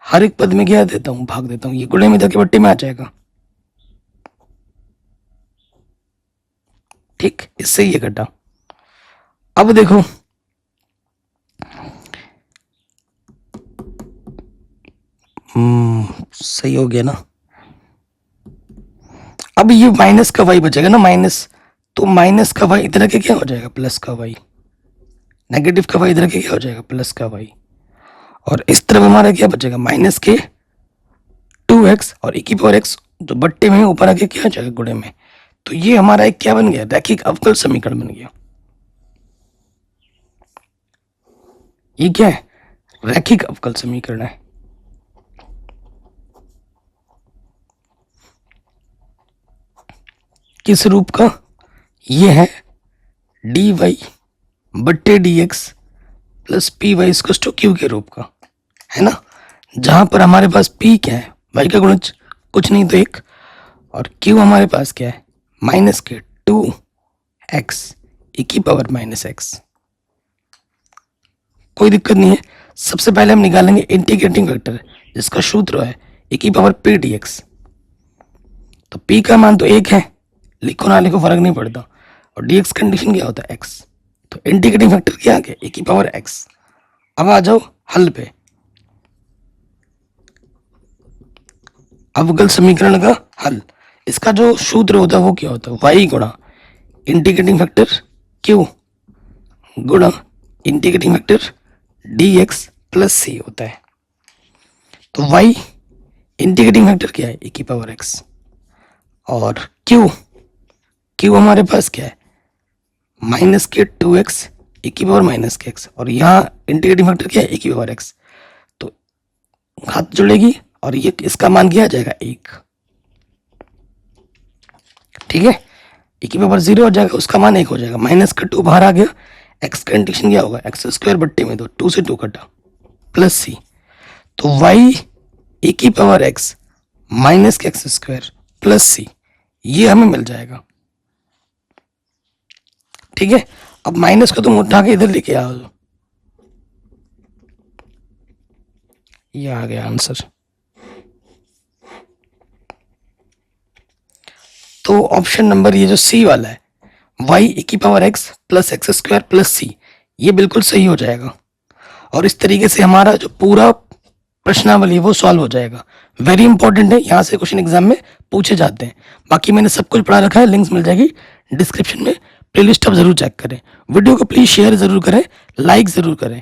हर एक पद में क्या देता हूं, भाग देता हूं। ये गुणे में इधर के बट्टे में आ जाएगा। ठीक, इससे ये कटा। अब देखो, सही हो गया ना। अब ये माइनस का वाई बचेगा ना, माइनस, तो माइनस का वाई इधर के क्या हो जाएगा, प्लस का वाई। नेगेटिव का वाई इधर के क्या हो जाएगा, प्लस का वाई। और इस तरफ हमारा क्या बचेगा, माइनस के 2x और e की पावर x जो बट्टे में ऊपर आके क्या हो जाएगा, गुणे में। तो ये हमारा एक क्या बन गया, रैखिक अवकल समीकरण बन गया। ये क्या है, रैखिक अवकल समीकरण है। किस रूप का? ये है डी वाई बट्टे d x plus p y to q के रूप का, है ना। जहां पर हमारे पास पी क्या है, वाई का गुणज कुछ नहीं तो एक, और क्यू हमारे पास क्या है, माइनस के 2x e की पावर माइनस एक्स। कोई दिक्कत नहीं है। सबसे पहले हम निकालेंगे इंटीग्रेटिंग फैक्टर, जिसका सूत्र है e की पावर पी डी एक्स। तो p का मान तो एक है, लिखो ना लिखो फर्क नहीं पड़ता, और dx कंडीशन क्या होता है, x। तो इंटीग्रेटिंग फैक्टर क्या आ गया, e की पावर x। अब आ जाओ हल पे। अवकल समीकरण का हल, इसका जो सूत्र होता है वो क्या होता है, y गुणा इंटीग्रेटिंग फैक्टर q गुणा integrating factor dx plus c होता है। तो y इंटीग्रेटिंग फैक्टर क्या है, e की पावर x, और q हमारे पास क्या है, माइनस के 2x e की पावर माइनस के x, और यहाँ इंटीग्रेटिंग फैक्टर क्या है, e की पावर x। तो हाथ जुड़ेगी और ये इसका मान क्या आ जाएगा, 1। ठीक है, e की पावर 0 हो जाएगा, उसका मान 1 हो जाएगा। माइनस का 2 बाहर आ गया, x का इंटीग्रेशन क्या होगा, एक्स स्क्वायर बट्टे में 2 से 2 कटा प्लस c। तो y e की पावर x माइनस के एक्स स्क्वायर प्लस c, ये हमें मिल जाएगा। ठीक है, अब माइनस को तुम उठा के इधर लेके आओ, ये आ गया आंसर। तो ऑप्शन नंबर ये जो सी वाला है y e की power x plus x square plus c, ये बिल्कुल सही हो जाएगा। और इस तरीके से हमारा जो पूरा प्रश्नावली है वो सॉल्व हो जाएगा। वेरी इंपॉर्टेंट है, यहाँ से क्वेश्चन एग्जाम में पूछे जाते हैं। बाकी मैंने सब कुछ पढ़ा रखा है, लिंक्स मिल जाएगी डिस्क्रिप्शन में, प्लेलिस्ट आप जरूर चेक करें। वीडियो को प्लीज़ शेयर ज़रूर करें, लाइक ज़रूर करें।